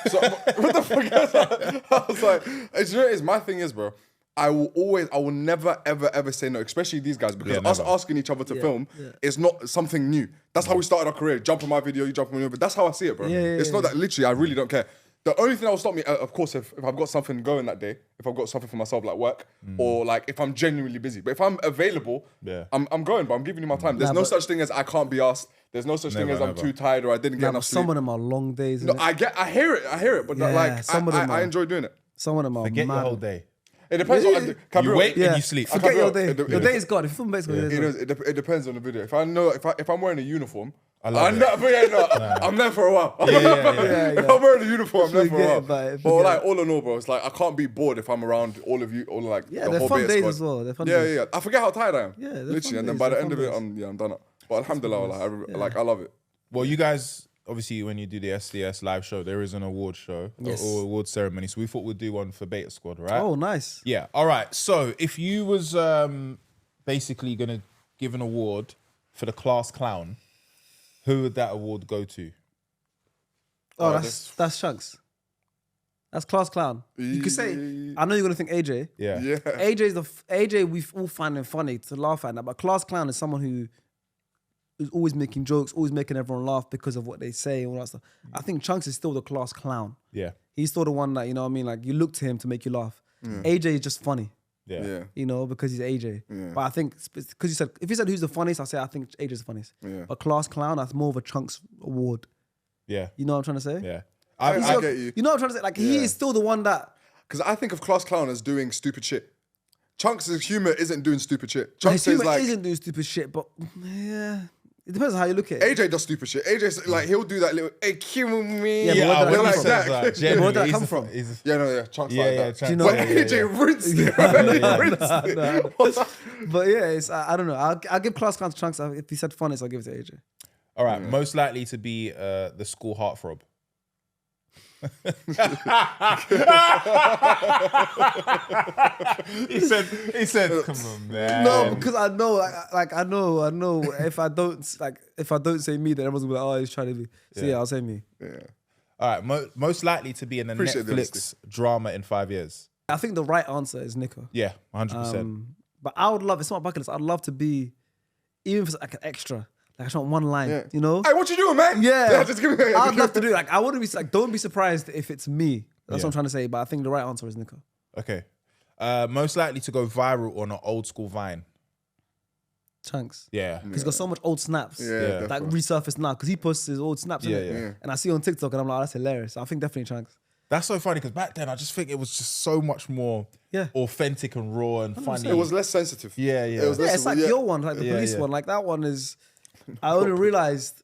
So what the fuck? I was like, you know what it is? My thing is, bro, I will never, ever say no, especially these guys, because us asking each other to film is not something new. That's how we started our career. Jump on my video, you jump on my video. That's how I see it, bro. It's not that literally, I really don't care. The only thing that will stop me, of course, if I've got something going that day, if I've got something for myself like work, or like if I'm genuinely busy. But if I'm available, I'm going, but I'm giving you my time. There's no such thing as I can't be asked. There's no such thing as I'm too tired or I didn't get enough sleep. Some of them are long days. No, I hear it, but I enjoy doing it. Some of them are Forget mad. your whole day. It depends on what I do. You wait and you sleep. Forget your day. It- Your day is gone. If you film Beta Squad, your day is gone. It depends on the video. If I know if I'm wearing a uniform, love I'm it. not, I'm there for a while. If I'm wearing a uniform, I'm there for a while. But like all in all, bro, it's like I can't be bored if I'm around all of you, all like Yeah, the they're whole fun Beta days Squad. as well. They're fun days. Yeah. I forget how tired I am. Yeah, they're literally, fun and then days, by the they're end of fun it, I'm done up. But alhamdulillah, I love it. Well, you guys, obviously, when you do the SDS live show, there is an award show or award ceremony. So we thought we'd do one for Beta Squad, right? Oh, nice. Yeah. All right. So if you was basically going to give an award for the class clown, who would that award go to? Oh, that's Chunks. That's class clown. You could say, I know you're gonna think AJ. Yeah. AJ we all find him funny to laugh at that, but class clown is someone who is always making jokes, always making everyone laugh because of what they say and all that stuff. I think Chunks is still the class clown. Yeah. He's still the one that, you know what I mean, like you look to him to make you laugh. AJ is just funny. Yeah. You know, because he's AJ. But I think, because if you said who's the funniest, I'll say I think AJ's the funniest. But class clown, that's more of a Chunks award. Yeah. You know what I'm trying to say? Yeah. I get you. You know what I'm trying to say? Like, he is still the one that... Because I think of class clown as doing stupid shit. Chunks' humor isn't doing stupid shit. His Chunks humor is like isn't doing stupid shit, but yeah, it depends on how you look at it. AJ does stupid shit. AJ's like he'll do that little hey kill me. Yeah, but where did that come like from? that. Where did that come from? Chunks Yeah, like yeah, that. Chunks. You know- But Yeah, AJ rinsed it. Rinsed it. But yeah, it's I don't know. I'll give class clown to Chunks. If he said funniest, I'll give it to AJ. All right. Most likely to be the school heartthrob. he said, come on, man. No, because I know, I know. If I don't say me, then everyone's gonna be like, oh, he's trying to be. So yeah, I'll say me. Yeah. All right, most likely to be in a Appreciate the Netflix drama in 5 years. I think the right answer is Niko. Yeah, 100%. But I would love, it's not bucket list, I'd love to be, even if it's like an extra, like I just want one line, you know? Hey, what you doing, man? Yeah. Just give me. I'd love to do it. Like, I wouldn't be like, don't be surprised if it's me. That's what I'm trying to say. But I think the right answer is Niko. Okay. Most likely to go viral on an old school Vine. Chunks. Yeah. He's got so much old snaps Yeah, that resurfaced now because he posts his old snaps. Yeah, innit? yeah. And I see on TikTok and I'm like, oh, that's hilarious. I think definitely Chunks. That's so funny because back then I just think it was just so much more authentic and raw and funny. It was less sensitive. Yeah, yeah. It was Yeah, less it's like your one, like the police one. Like that one is, I only realized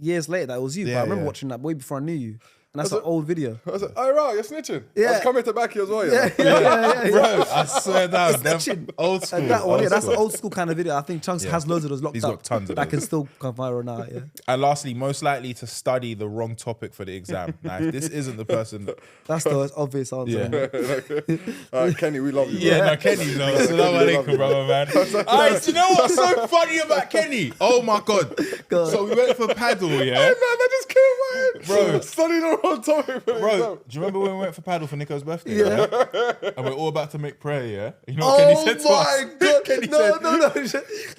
years later that it was you. But I remember watching that way before I knew you. And that's an old video. I was like, oh, right, you're snitching. Yeah. I was coming to back you as well. Yeah. Bro, I swear down. Them old school. And that one, old that's school. an old school kind of video. I think Chunks has loads of those locked He's up. got tons of that can those. still come viral now. Yeah. And lastly, most likely to study the wrong topic for the exam. Now, if this isn't the person. That's the obvious answer. Yeah. All right, Kenny, we love you. Yeah, bro. no, Kenny, no. Assalamu alaikum, brother, man. Alright, do you know what's so funny about Kenny? Oh my God. So we went for paddle, yeah? Hey, man, that just came right in. Bro. Study the wrong topic. Bro, do you remember when we went for paddle for Nico's birthday? Yeah. And we're all about to make prayer, yeah? You know what Kenny said to us? Oh my God. Kenny No.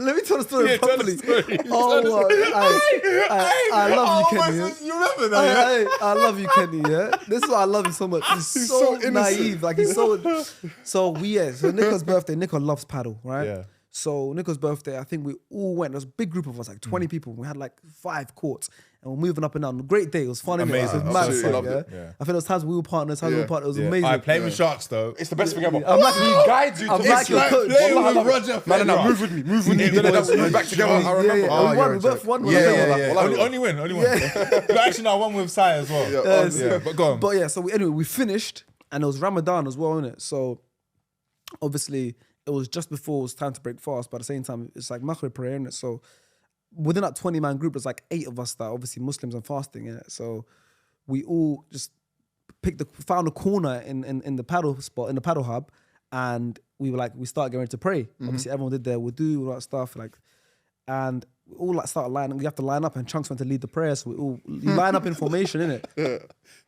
Let me tell the story Yeah, tell properly. the story. Oh my. I love you, Kenny. Yeah? You remember that, yeah? Hey, I love you, Kenny. Yeah, this is why I love him so much. He's so innocent. naive. Like he's so. So Nico's birthday. Nico loves paddle, right? Yeah. So Nico's birthday, I think we all went. There was a big group of us, like 20 people. We had like 5 courts, and we're moving up and down. Great day. It was fun. Amazing. It was Absolutely mad. loved Yeah? it. Yeah. I think there was times we were partners. Times we were partners. It was amazing. Alright, playing with sharks, though. It's the best thing ever. I'm like, he guides you to I'm make like it. your coach. Playing Wallah, I with love it. Roger No, Federer. move with me. Move with me. We're back together. I remember. Yeah. Oh, We you're won. We both won. Yeah. Wallah. Only win. But actually, no, I won with Sai as well. Yeah. But go on. But yeah, so we finished, and it was Ramadan as well, innit? So obviously it was just before it was time to break fast, but at the same time it's like Maghrib prayer, innit? So within that 20-man group, there's like 8 of us that are obviously Muslims and fasting, innit? So we all just found a corner in the paddle spot, in the paddle hub, and we started getting ready to pray. Obviously everyone did their wudu, all that stuff, and we all started lining. You have to line up, and Chunks went to lead the prayer, so you line up in formation, innit?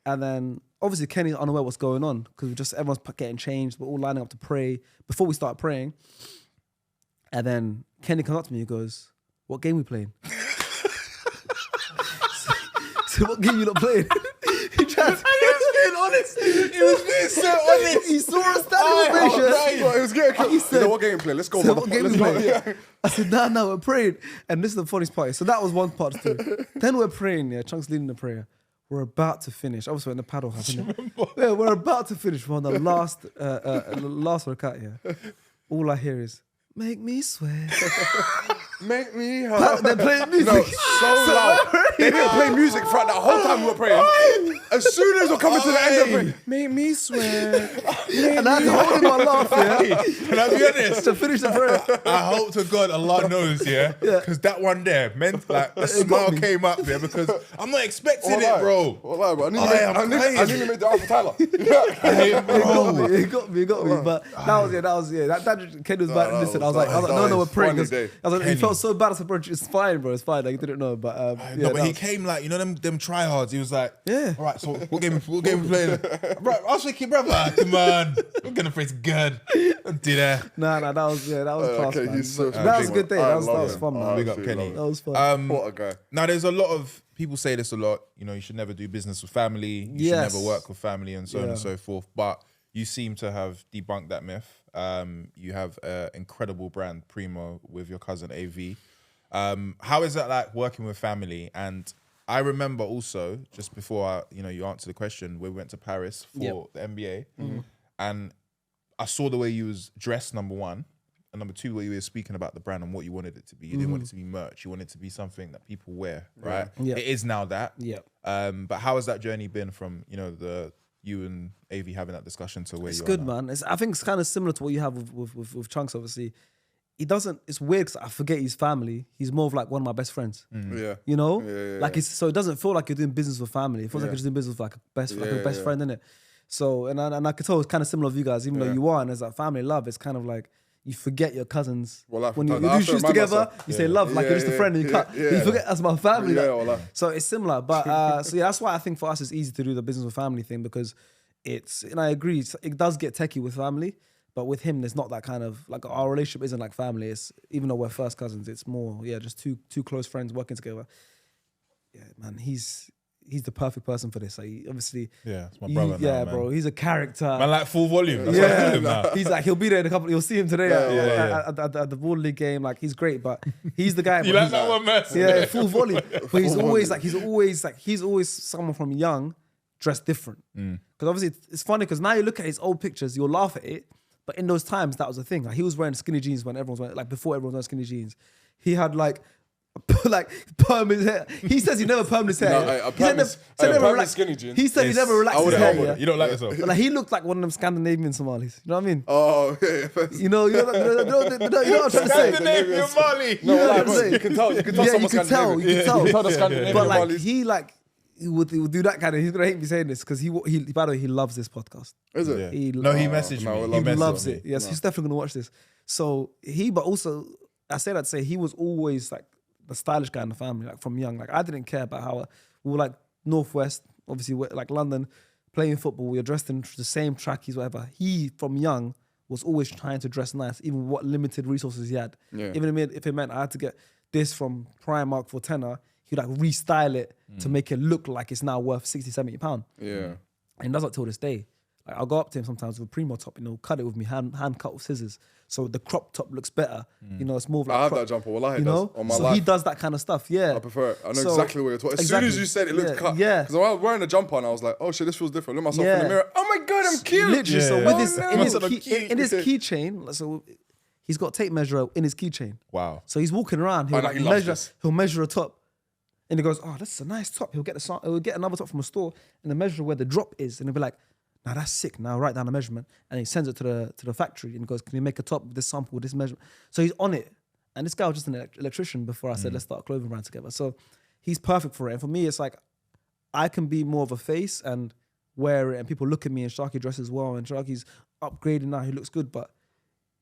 And then obviously Kenny's unaware what's going on because everyone's getting changed. We're all lining up to pray before we start praying. And then Kenny comes up to me and goes, "What game we playing?" so what game you not playing? He tried to, being honest. He was being so honest. he saw us standing ovation. Well, it was getting cool. He said- You know what game we play? Let's go. So what game we Let's playing? I said, nah, we're praying. And this is the funniest part. So that was one part of the story. Then we're praying, yeah, Chunks leading the prayer. We're about to finish. Obviously, we're in the paddle hub, innit? Yeah, we're about to finish. We're on the last rakat, yeah. All I hear is, "Make me sweat." Make me They're playing music. No, so loud. They didn't play music throughout that whole time we were praying. As soon as we're coming to the end of it, make me sweat. And I had to hold in my laugh, yeah, Can I be honest? to finish the prayer. I hope to God Allah knows, yeah? Because that one there meant like a smile came up there because I'm not expecting it, bro. Wallah, bro. I'm I nearly made the Alpha Tyler. It got me. But that was That Kenny was bad. Listen, I was like, no, we're praying. funny day. I was like, he felt so bad. I said, bro, it's fine, bro. It's fine. Like, he didn't know, but No, but he came like, you know them tryhards. He was like, Yeah. all right, so what game we playing? Bro, I was thinking, brother, come on. We're going to face good. Don't do that. Nah, that was class, okay, man. he's so But that was a good day. I That was love fun, him. man. Big up absolutely Kenny. That was fun. What a guy. Now, there's a lot of people say this a lot. You know, you should never do business with family. You should Yes. never work with family and so on Yeah. and so forth. But you seem to have debunked that myth. You have an incredible brand, PRIMO, with your cousin AV. How is that like working with family? And I remember also, just before you answer the question, we went to Paris for the NBA, and I saw the way you was dressed, number one, and number two, where you were speaking about the brand and what you wanted it to be. You didn't want it to be merch. You wanted it to be something that people wear, right? Yeah. It is now that. Yeah. But how has that journey been from you and AV having that discussion to where It's you good, are now? man. I think it's kind of similar to what you have with Chunks, obviously. He doesn't, it's weird because I forget his family. He's more of like one of my best friends. Yeah. You know? Yeah. Like so it doesn't feel like you're doing business with family. It feels like you're just doing business with like a best friend, innit? So and I could tell it's kind of similar with you guys, even though you are, and there's that family love. It's kind of like, you forget your cousins. Wallah, When you I do have to shoes remind together, myself. you say love, like you're just a friend and you cut. You forget that's my family. Yeah, like. wallah. So it's similar. But so yeah, that's why I think for us it's easy to do the business with family thing because and I agree, it does get techie with family, but with him, there's not that kind of, like our relationship isn't like family. It's, even though we're first cousins, it's more, just two close friends working together. Yeah, man, he's the perfect person for this. Like, obviously, it's my brother. Yeah, now, bro, he's a character. Man, like full volume. That's what I feel now. He's like, he'll be there in a couple. You'll see him today at the Ball League game. Like, he's great, but he's the guy. You like that one, man? Yeah, full volume. But he's always someone from young dressed different. Because obviously it's funny because now you look at his old pictures, you'll laugh at it. But in those times, that was the thing. Like, he was wearing skinny jeans when everyone's wearing, like before everyone was wearing skinny jeans. He had like perm his hair. He says he never permed his hair. Skinny jeans. He said he never relaxed his hair. Yeah? You don't like yourself. But like, he looked like one of them Scandinavian Somalis. You know what I mean? Oh, yeah. You know what I'm trying to say? Scandinavian Mali. You know what I'm saying? You can tell. You can tell Yeah, someone's you can tell. the Scandinavian But like Malis. he would do that kind of. He's gonna hate me saying this because he by the way, he loves this podcast. Is it? He messaged me. He loves it. Yes, he's definitely gonna watch this. So but also I say that to say he was always like the stylish guy in the family, like from young. Like I didn't care about how we were like Northwest, obviously like London, playing football. We were dressed in the same trackies, whatever. He from young was always trying to dress nice, even what limited resources he had. Yeah. Even if it meant I had to get this from Primark for tenner, he'd like restyle it to make it look like it's now worth 60, 70 £70. Yeah. And he does that till this day. Like I'll go up to him sometimes with a PRIMO top, cut it with me, hand cut with scissors. So the crop top looks better. It's more of like I have that jumper. Wallahi, you know? on my so life. he does that kind of stuff, yeah. I prefer it. I know So- exactly what you're talking. As soon as Exactly. you said it looked cut. Yeah. Because I was wearing a jumper and I was like, oh shit, this feels different. Look myself in Yeah. the mirror. Oh my God, I'm cute. Literally, so Yeah. with Oh, his, no. in his, That's so key, cute. in his keychain, so he's got tape measure in his keychain. Wow. So he's walking around, he'll, Oh, no, like he loves measure, this. he'll measure a top. And he goes, oh, that's a nice top. He'll get another top from a store and the measure where the drop is. And he'll be like, now that's sick. Now write down the measurement. And he sends it to the factory and he goes, can you make a top with this sample, with this measurement? So he's on it. And this guy was just an electrician before I said, let's start a clothing brand together. So he's perfect for it. And for me, it's like, I can be more of a face and wear it and people look at me and Sharky dresses well and Sharky's upgrading now, he looks good, but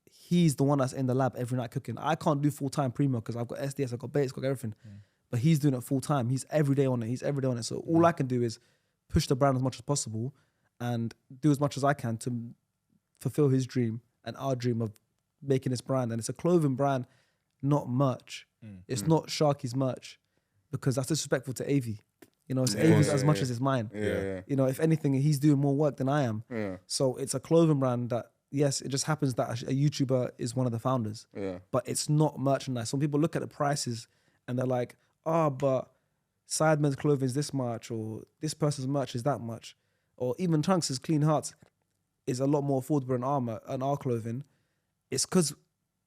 he's the one that's in the lab every night cooking. I can't do full-time PRIMO because I've got SDS, I've got Bates, I've got everything. But he's doing it full-time. He's every day on it. So all I can do is push the brand as much as possible and do as much as I can to fulfill his dream and our dream of making this brand. And it's a clothing brand, not merch. It's not Sharky's merch because that's disrespectful to AV. It's Avi's as much as it's mine. Yeah. If anything, he's doing more work than I am. Yeah. So it's a clothing brand that, yes, it just happens that a YouTuber is one of the founders. Yeah. But it's not merchandise. Some people look at the prices and they're like, oh, but Sidemen's clothing is this much, or this person's merch is that much. Or even Trunks' Clean Hearts is a lot more affordable than our clothing. It's because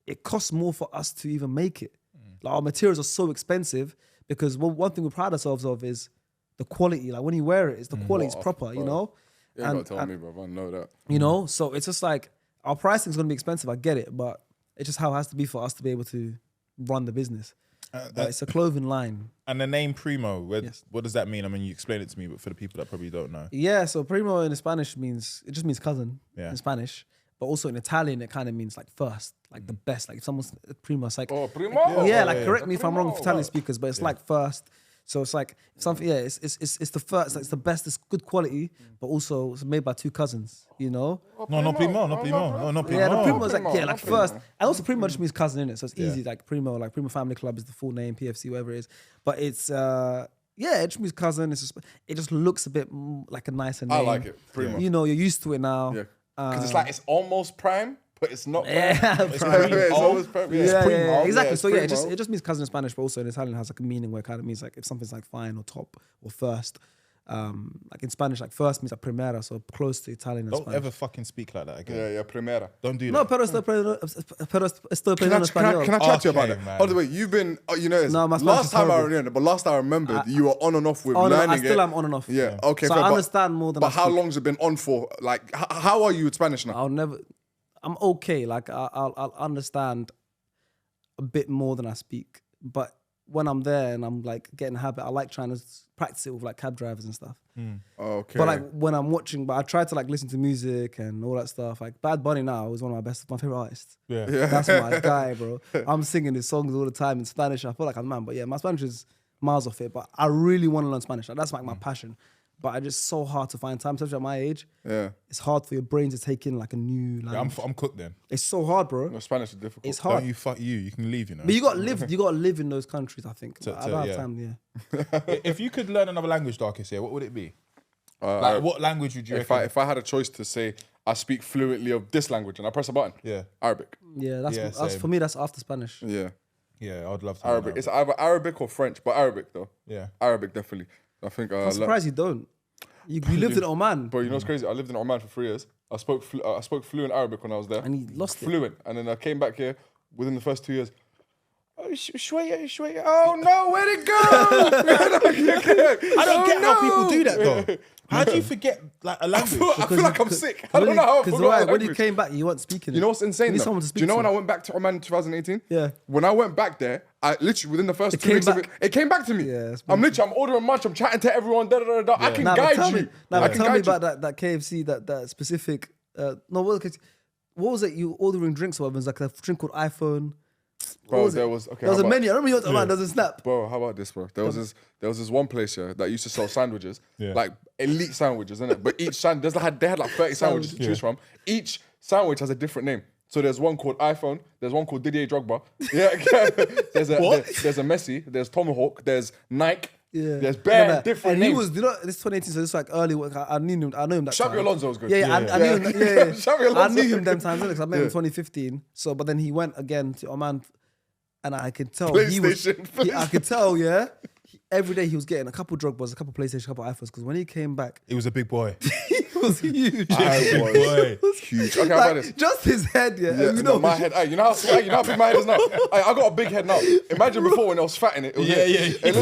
it costs more for us to even make it. Like our materials are so expensive because one thing we pride ourselves of is the quality. Like when you wear it, the quality is proper, you know? You ain't got to tell me, bro. I know that. So it's just like our pricing is going to be expensive. I get it, but it's just how it has to be for us to be able to run the business. It's a clothing line. And the name Primo, Yes. what does that mean? I mean, you explained it to me, but for the people that probably don't know. Yeah, so primo in Spanish just means cousin Yeah. in Spanish. But also in Italian, it kind of means like first, like the best. Like if someone's primo, it's like, Oh, Primo. yeah, like correct me if I'm wrong with Primo. Italian speakers, but it's like first. So it's like something, it's the first, it's the best, it's good quality, but also it's made by two cousins, No, not Primo, not Primo. No, not Primo. Yeah, the primo is like, Primo, like not first. Primo. And also primo just means cousin in it. So it's Yeah. easy, like primo family club is the full name, PFC, whatever it is. But it's, it just means cousin. It just looks a bit like a nicer name. I like it. Primo. You're used to it now. Yeah. Because it's like, it's almost prime, but it's not prime. Yeah, It's prime. primo. It's always prime. Yeah, it's primo. exactly. It's So yeah, primo. it just means cousin in Spanish, but also in Italian it has like a meaning where it kind of means like if something's like fine or top or first. Like in Spanish, like first means like primera, so close to Italian and Don't Spanish. ever fucking speak like that again. Yeah, primera. Don't do No, that. pero estoy Can I chat to you about Okay, that? man. By the way, you've been, No, my Spanish last is time I horrible. remember, but last I remembered, you were on and off with Oh, no, learning I still it. am on and off. Yeah, okay. So fair, I but- understand more than I But how speak. long's it been on for? Like, how are you with Spanish now? I'm okay. Like I'll understand a bit more than I speak, but when I'm there and I'm like getting a habit, I like trying to practice it with like cab drivers and stuff. Okay. But like when I'm watching, but I try to like listen to music and all that stuff. Like Bad Bunny now is one of my favorite artists. Yeah. That's my guy, bro. I'm singing his songs all the time in Spanish. I feel like I'm man, but yeah, my Spanish is miles off it. But I really want to learn Spanish. Like, that's like my passion. But it's just so hard to find time, especially at my age. Yeah. It's hard for your brain to take in like a new language. I'm cooked then. It's so hard, bro. No, Spanish is difficult. It's hard. Don't you fuck you. You can leave, you know. But you got to live in those countries, I think. I don't have yeah. time, yeah. If you could learn another language, Darkest, what would it be? Uh, What language would you if reckon? if I had a choice to say I speak fluently of this language and I press a button, Yeah. Arabic. Yeah, that's same. for me, that's after Spanish. Yeah. Yeah, I'd love to. Arabic. learn It's either Arabic or French, but Arabic though. Yeah. Arabic definitely. I think. I'm surprised you don't. You lived in Oman Bro, you know what's crazy? I lived in Oman for 3 years. I spoke fluent Arabic when I was there. and you lost it. Fluent. And then I came back here within the first 2 years. Oh, shwaya. Oh no, where'd it go? I don't get how people do that though. How do you forget like a language? I feel like I'm sick. I don't know how I Because forgot a when you language. came back, you weren't speaking. You know what's insane You need though? someone to speak Do you know to. when I went back to Oman in 2018? Yeah. When I went back there, I literally within the first 2 came weeks of it, back. it came back to me. Yeah, it's I'm ordering lunch, I'm chatting to everyone, I can Nah, but guide tell you. me, nah, I but can tell me guide you. about that KFC, that specific. What was it? You ordering drinks or whatever? It was like a drink called iPhone. Bro, was it? there was There was how a about- menu. I remember you went to Oman. There was a snap. Bro, how about this, bro? There was this one place here that used to sell sandwiches, like elite sandwiches, innit? But each sandwich, they had like 30 sandwiches to choose from. Each sandwich has a different name. So there's one called iPhone, there's one called Didier Drogba. Yeah, there's a Messi, there's Tomahawk, there's Nike. Yeah. There's bare different and names. he was, you know, this 2018, so it's like early work. I knew him. I know him that Xabi time. Alonso was good. Yeah, I knew him. Yeah. Xabi I Alonso. knew him them times because I met him in 2015. So, but then he went again to Oman, and I could tell he was. PlayStation. I could tell, yeah. Every day he was getting a couple Drogbas, a couple PlayStation, a couple iPhones. Because when he came back, He was a big boy. he was huge. I was huge. Okay, how about this? Just his head, yeah. Yeah, you no, know, my head. Hey, you know how big my head is now. Hey, I got a big head now. Imagine before when I was fat in it. It was Yeah, here. yeah. It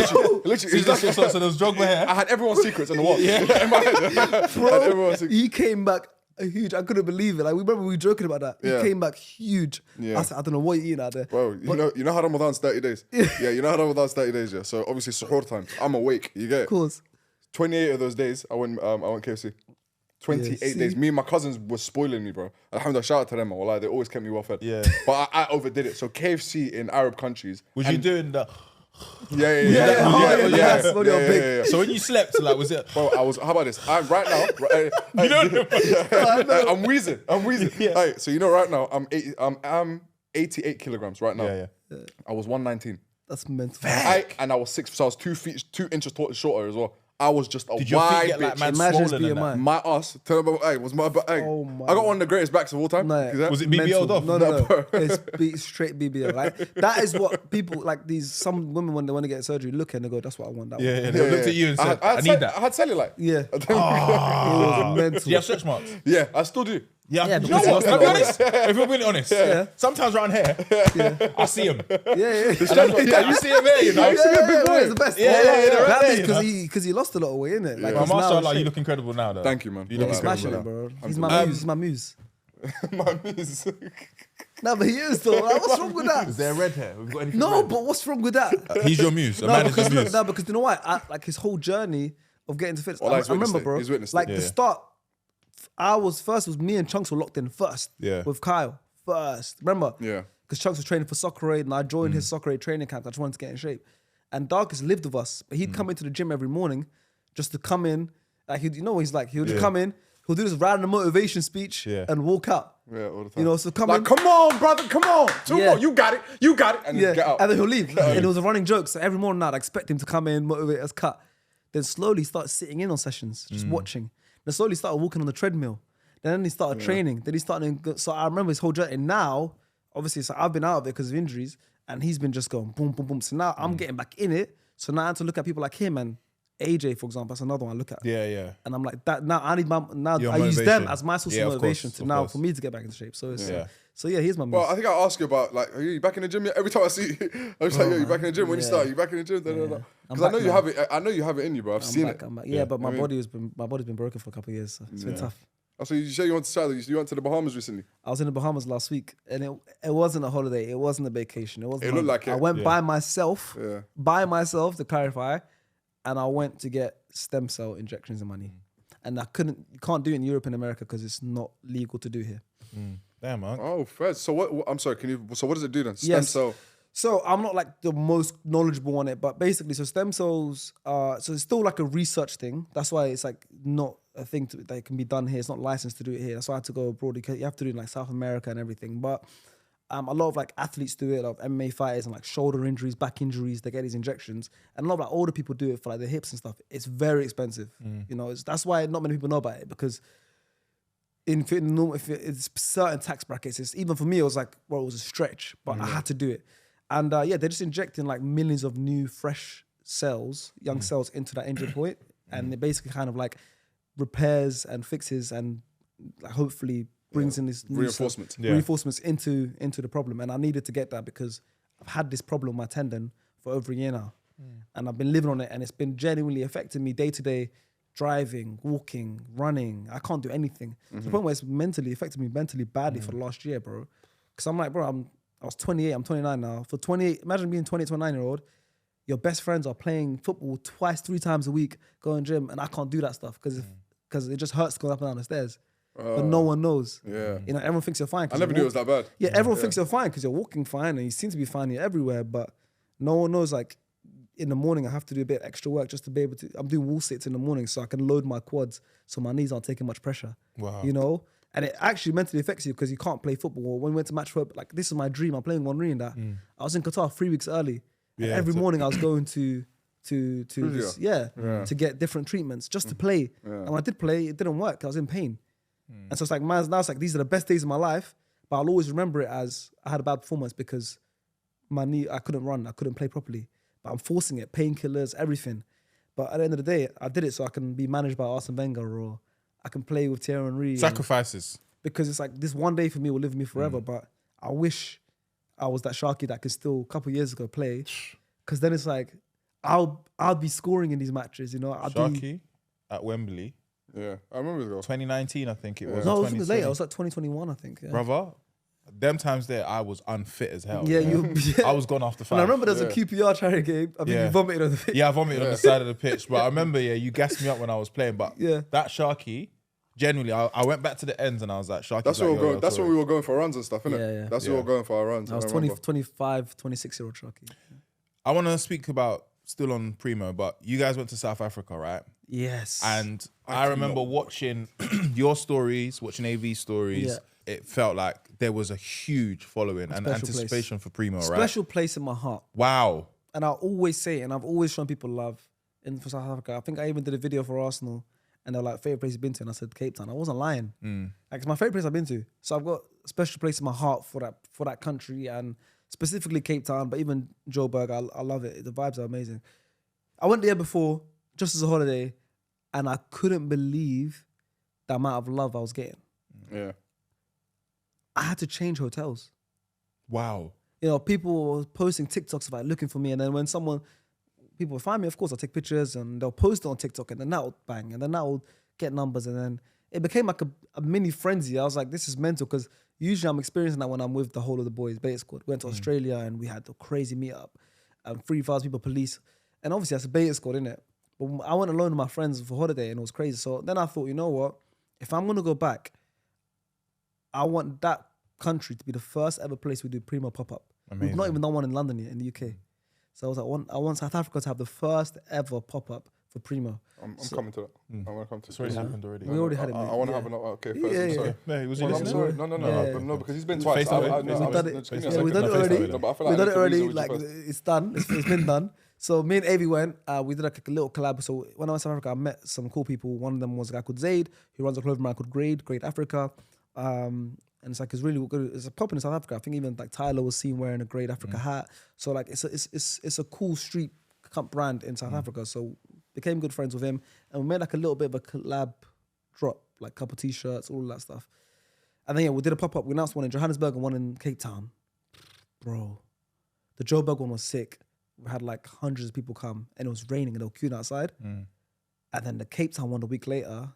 literally, So there was Drogba here. I had everyone's secrets in the world. Yeah, in my head. I had everyone's secrets. he came back huge. I couldn't believe it. Like we remember we were joking about that. Yeah. He came back huge. Yeah. I said, I don't know what you're eating out there. Bro, you know how Ramadan's 30 days? Yeah, you know how Ramadan's 30 days, yeah? So obviously suhoor time. I'm awake, you get it? Of course. 28 of those days, I went KFC. 28 see? days. Me and my cousins were spoiling me, bro. Alhamdulillah, shout out to them. Wallah, they always kept me well fed. Yeah. But I overdid it. So KFC in Arab countries. Was you doing the? Yeah. So when you slept, like, was it? Bro, how about this? I'm right now. I'm wheezing. Yeah. Hey, so you know, right now I'm 88 kilograms right now. Yeah. I was 119. That's mental. And I was 6, so I was 2 inches shorter as well. I was just a Did your feet wide get like bitch. man Imagine his swollen and that? BMI. My ass, tell them, hey, was my hey. Oh my I got one of the greatest backs of all time. No, Is that- Was it BBL'd off? No. It's straight BBL. Like that is what people like. Some women when they want to get surgery look and they go, "That's what I want." That one. Yeah. They looked at you and said, "I need that." I had cellulite. Yeah. It was mental. Do you have stretch marks? Yeah, I still do. Yeah, Yeah, you know because you what? lost I'll be a lot. honest. If we're being honest, sometimes around here, I see him. Yeah. You see him there, you know. It's the best. Yeah, they're right That there, is you know. because he lost a lot of weight, innit? Like But he's now mashallah, in you shape. look incredible now, though. Thank you, man. You look He's incredible smashing now. it, bro. He's my muse. He's my muse. My muse. No, but he is though. Like, what's wrong with that? Is there red hair? We've got anything No, red? but what's wrong with that? He's your muse. A No, man is because your muse. because you know what? Like his whole journey of getting to fitness. Well, I he's witnessed remember, it. bro. He's witnessed like it. the Yeah. start. Was me and Chunks were locked in first. Yeah. With Kyle first. Remember? Yeah. Because Chunks was training for Soccer Aid and I joined his Soccer Aid training camp. I just wanted to get in shape. And Darkest lived with us, but he'd come into the gym every morning just to come in. Like you know what he's like. He would just come in. He'll do this random motivation speech and walk out. Yeah, all the time. You know, so come like, in. come on, brother, come on. 2 Yeah. more. You got it. And then get out. And then he'll leave. And it was a running joke. So every morning I'd expect him to come in, motivate us, cut. Then slowly start sitting in on sessions, just watching. Then slowly started walking on the treadmill. Then he started training. Then he started. So I remember his whole journey. And now, obviously, so I've been out of it because of injuries. And he's been just going boom, boom, boom. So now I'm getting back in it. So now I have to look at people like him and AJ, for example. That's another one I look at. Yeah. And I'm like, that now I need I Your use them motivation. as my source Yeah, of of motivation course, to of now course. for me to get back into shape. So it's Yeah. so yeah, here's my Well, move. I think I ask you about, like, are you back in the gym yet? Every time I see you, I'm just like, yo, you back in the gym? When you start, you back in the gym? Because I know you have it. I know you have it in you, bro. I've seen it. I'm back. Yeah, but my body's been broken for a couple of years. So it's been tough. Oh, so you say you went to Saudi, you went to the Bahamas recently? I was in the Bahamas last week, and it wasn't a holiday. It wasn't a vacation. It wasn't. It looked like it. I went by myself. Yeah. By myself, to clarify, and I went to get stem cell injections in my knee, and you can't do it in Europe and America because it's not legal to do here. Damn, man. Oh, fair. So what? I'm sorry. So what does it do then? Stem cell. So I'm not like the most knowledgeable on it, but basically, so stem cells so it's still like a research thing. That's why it's like not a thing that can be done here. It's not licensed to do it here. That's why I had to go abroad. You have to do it in like South America and everything. But a lot of like athletes do it, a lot of MMA fighters and like shoulder injuries, back injuries, they get these injections. And a lot of like older people do it for like their hips and stuff. It's very expensive. You know, that's why not many people know about it, because if it's certain tax brackets, it's, even for me, it was like, well, it was a stretch, but I had to do it. And they're just injecting like millions of new, fresh cells, young cells into that injury point. And it basically kind of like repairs and fixes and like hopefully brings in this new reinforcements into the problem. And I needed to get that because I've had this problem with my tendon for over a year now. And I've been living on it, and it's been genuinely affecting me day to day, driving, walking, running. I can't do anything. To the point where it's affected me mentally badly for the last year, bro. Because I'm like, bro, I was 28, I'm 29 now. For 28, imagine being 28, 29-year-old, your best friends are playing football 3 times a week, going gym, and I can't do that stuff because it just hurts going up and down the stairs. But no one knows. Yeah. You know, everyone thinks you're fine. I never knew it was that bad. Yeah, everyone thinks you're fine because you're walking fine and you seem to be fine everywhere, but no one knows, like, in the morning I have to do a bit of extra work just to be able to, I'm doing wall sits in the morning so I can load my quads so my knees aren't taking much pressure. Wow. You know? And it actually mentally affects you because you can't play football. When we went to match football, like, this is my dream. I'm playing one ring that. I was in Qatar 3 weeks early. And every morning I was going to get different treatments just to play. And when I did play, it didn't work. I was in pain. And so it's like, now it's like, these are the best days of my life, but I'll always remember it as I had a bad performance because my knee, I couldn't run, I couldn't play properly. But I'm forcing it, painkillers, everything. But at the end of the day, I did it so I can be managed by Arsene Wenger, or I can play with Thierry Henry. Sacrifices. Because it's like, this one day for me will live with me forever. But I wish I was that Sharky that could still, a couple of years ago, play. Because then it's like, I'll be scoring in these matches, you know. Sharky at Wembley. Yeah, I remember it. 2019, I think it was. No, it was later. It was like 2021, I think. Yeah. Brother, them times there, I was unfit as hell. Yeah, I was gone after 5. And I remember there was a QPR charity game. I think you vomited on the pitch. Yeah, I vomited on the side of the pitch. But I remember, you gassed me up when I was playing. But that Sharky, genuinely, I went back to the ends and I was like, Sharky. That's where we're going. when we were going for runs and stuff, innit? Yeah. That's where we were going for our runs. I was 25, 26-year-old Sharky. I want to speak about, still on PRIMO, but you guys went to South Africa, right? Yes. And I remember watching your stories, watching AV stories. Yeah. It felt like there was a huge following and anticipation for PRIMO, right? Special place in my heart. Wow. And I always say it, and I've always shown people love for South Africa. I think I even did a video for Arsenal, and they're like, favorite place you've been to? And I said, Cape Town. I wasn't lying. Like, it's my favorite place I've been to. So I've got a special place in my heart for that country, and specifically Cape Town, but even Joburg. I love it. The vibes are amazing. I went there before, just as a holiday, and I couldn't believe the amount of love I was getting. Yeah. I had to change hotels. Wow. You know, people were posting TikToks about looking for me, and then when people would find me, of course, I'll take pictures, and they'll post it on TikTok, and then that would bang, and then that would get numbers, and then it became like a mini frenzy. I was like, this is mental, because usually I'm experiencing that when I'm with the whole of the boys, Beta Squad. We went to Australia, and we had a crazy meetup, 3,000 people, police. And obviously that's a Beta Squad, innit? But I went alone with my friends for holiday and it was crazy. So then I thought, you know what? If I'm going to go back, I want that country to be the first ever place we do PRIMO pop-up. We've not even done one in London yet, in the UK. So I was like, I want South Africa to have the first ever pop-up for PRIMO. I'm coming to that. I'm going to come to It's already happened already. We already had it. I want to have an... Okay, first, Yeah, I'm sorry. Yeah, was Well, I'm sorry. No, because he's been twice. FaceTime. We done it already. No, but I feel We like done I it already. need to Like, read you first. it's done. It's been done. So me and Avi went. We did like a little collab. So when I went to South Africa, I met some cool people. One of them was a guy called Zaid, who runs a clothing brand called Grade Africa. And it's like, it's really good. It's a pop in South Africa. I think even like Tyler was seen wearing a Grade Africa hat. So like, it's a cool street brand in South Africa. So became good friends with him, and we made like a little bit of a collab drop, like a couple t-shirts, all of that stuff. And then we did a pop-up. We announced one in Johannesburg and one in Cape Town. Bro, the Joburg one was sick. We had like hundreds of people come, and it was raining and they were queuing outside. And then the Cape Town one a week later,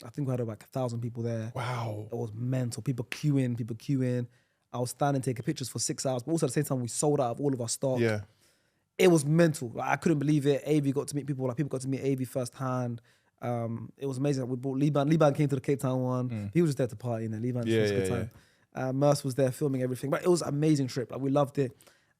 I think we had like 1,000 people there. Wow. It was mental. People queuing. I was standing taking pictures for 6 hours, but also at the same time we sold out of all of our stock. Yeah. It was mental. Like, I couldn't believe it. AV got to meet people. Like people got to meet AV firsthand. It was amazing. We brought Liban. Liban came to the Cape Town one. He was just there to party. Liban just had a good time. Merce was there filming everything. But it was an amazing trip. Like we loved it.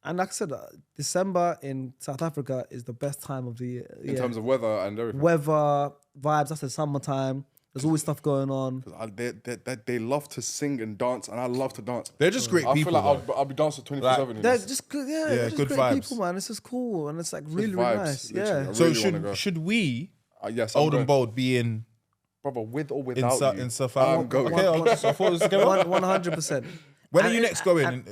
And like I said, December in South Africa is the best time of the year. In terms of weather and everything. Weather, vibes, that's the summertime. There's always stuff going on. They love to sing and dance, and I love to dance. They're just great people. I feel like I'll be dancing 24/7. They're just good, they're just good great vibes. people, man. It's just cool, and it's like really, Good really vibes, nice. literally. Yeah. So really wanna go. should we, Yes, I'm old going. and bold, be in Brother, with or without you, in South I'm Africa? going. Okay, I thought it was together. 100%. When are you next going?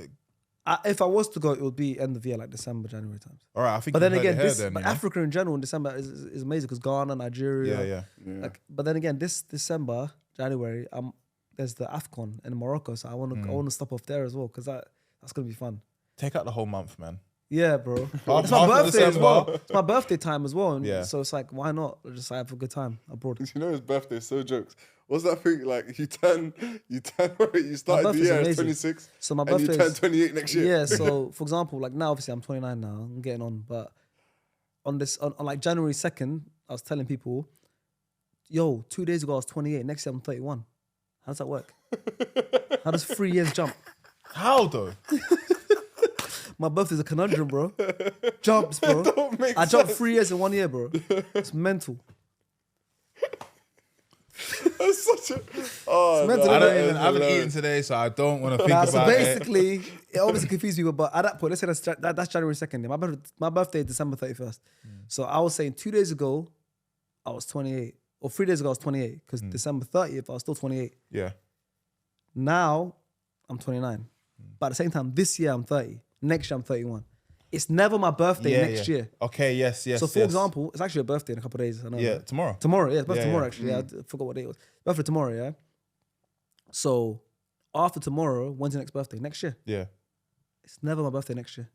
If I was to go, it would be end of year, like December, January times. All right, I think. But then you heard again, it here then, but you know? Africa in general in December is amazing because Ghana, Nigeria. Yeah. Like, but then again, this December, January, there's the AFCON in Morocco, so I want to stop off there as well because that's gonna be fun. Take out the whole month, man. Yeah, bro. Half It's my birthday as December. well. It's my birthday time as well. And Yeah. So it's like, why not? Just have a good time abroad. You know his birthday is so jokes. What's that thing like? You started the birthday's year at amazing. 26, So my and you birthday turn 28 next year. Yeah, so for example, like now obviously I'm 29 now, I'm getting on, but on like January 2nd, I was telling people, yo, 2 days ago I was 28, next year I'm 31. How does that work? How does 3 years jump? How though? My birthday's a conundrum, bro. Jumps, bro. Don't make I jumped sense. 3 years in 1 year, bro. It's mental. That's such a. Oh, mental, no, I I don't haven't eaten today, so I don't want to think Nah, about so it. basically, it obviously confused people, but at that point, let's say that's January 2nd. Yeah. My birthday is December 31st. So I was saying 2 days ago, I was 28. Or 3 days ago, I was 28. Because December 30th, I was still 28. Yeah. Now, I'm 29. But at the same time, this year, I'm 30. Next year, I'm 31. It's never my birthday next year. Okay, yes. So for example, it's actually a birthday in a couple of days. I know. Yeah, Right? tomorrow. Tomorrow, yeah. Birthday Yeah, tomorrow, yeah. actually. Yeah, I forgot what day it was. Birthday tomorrow, yeah. So after tomorrow, when's your next birthday? Next year. Yeah. It's never my birthday next year.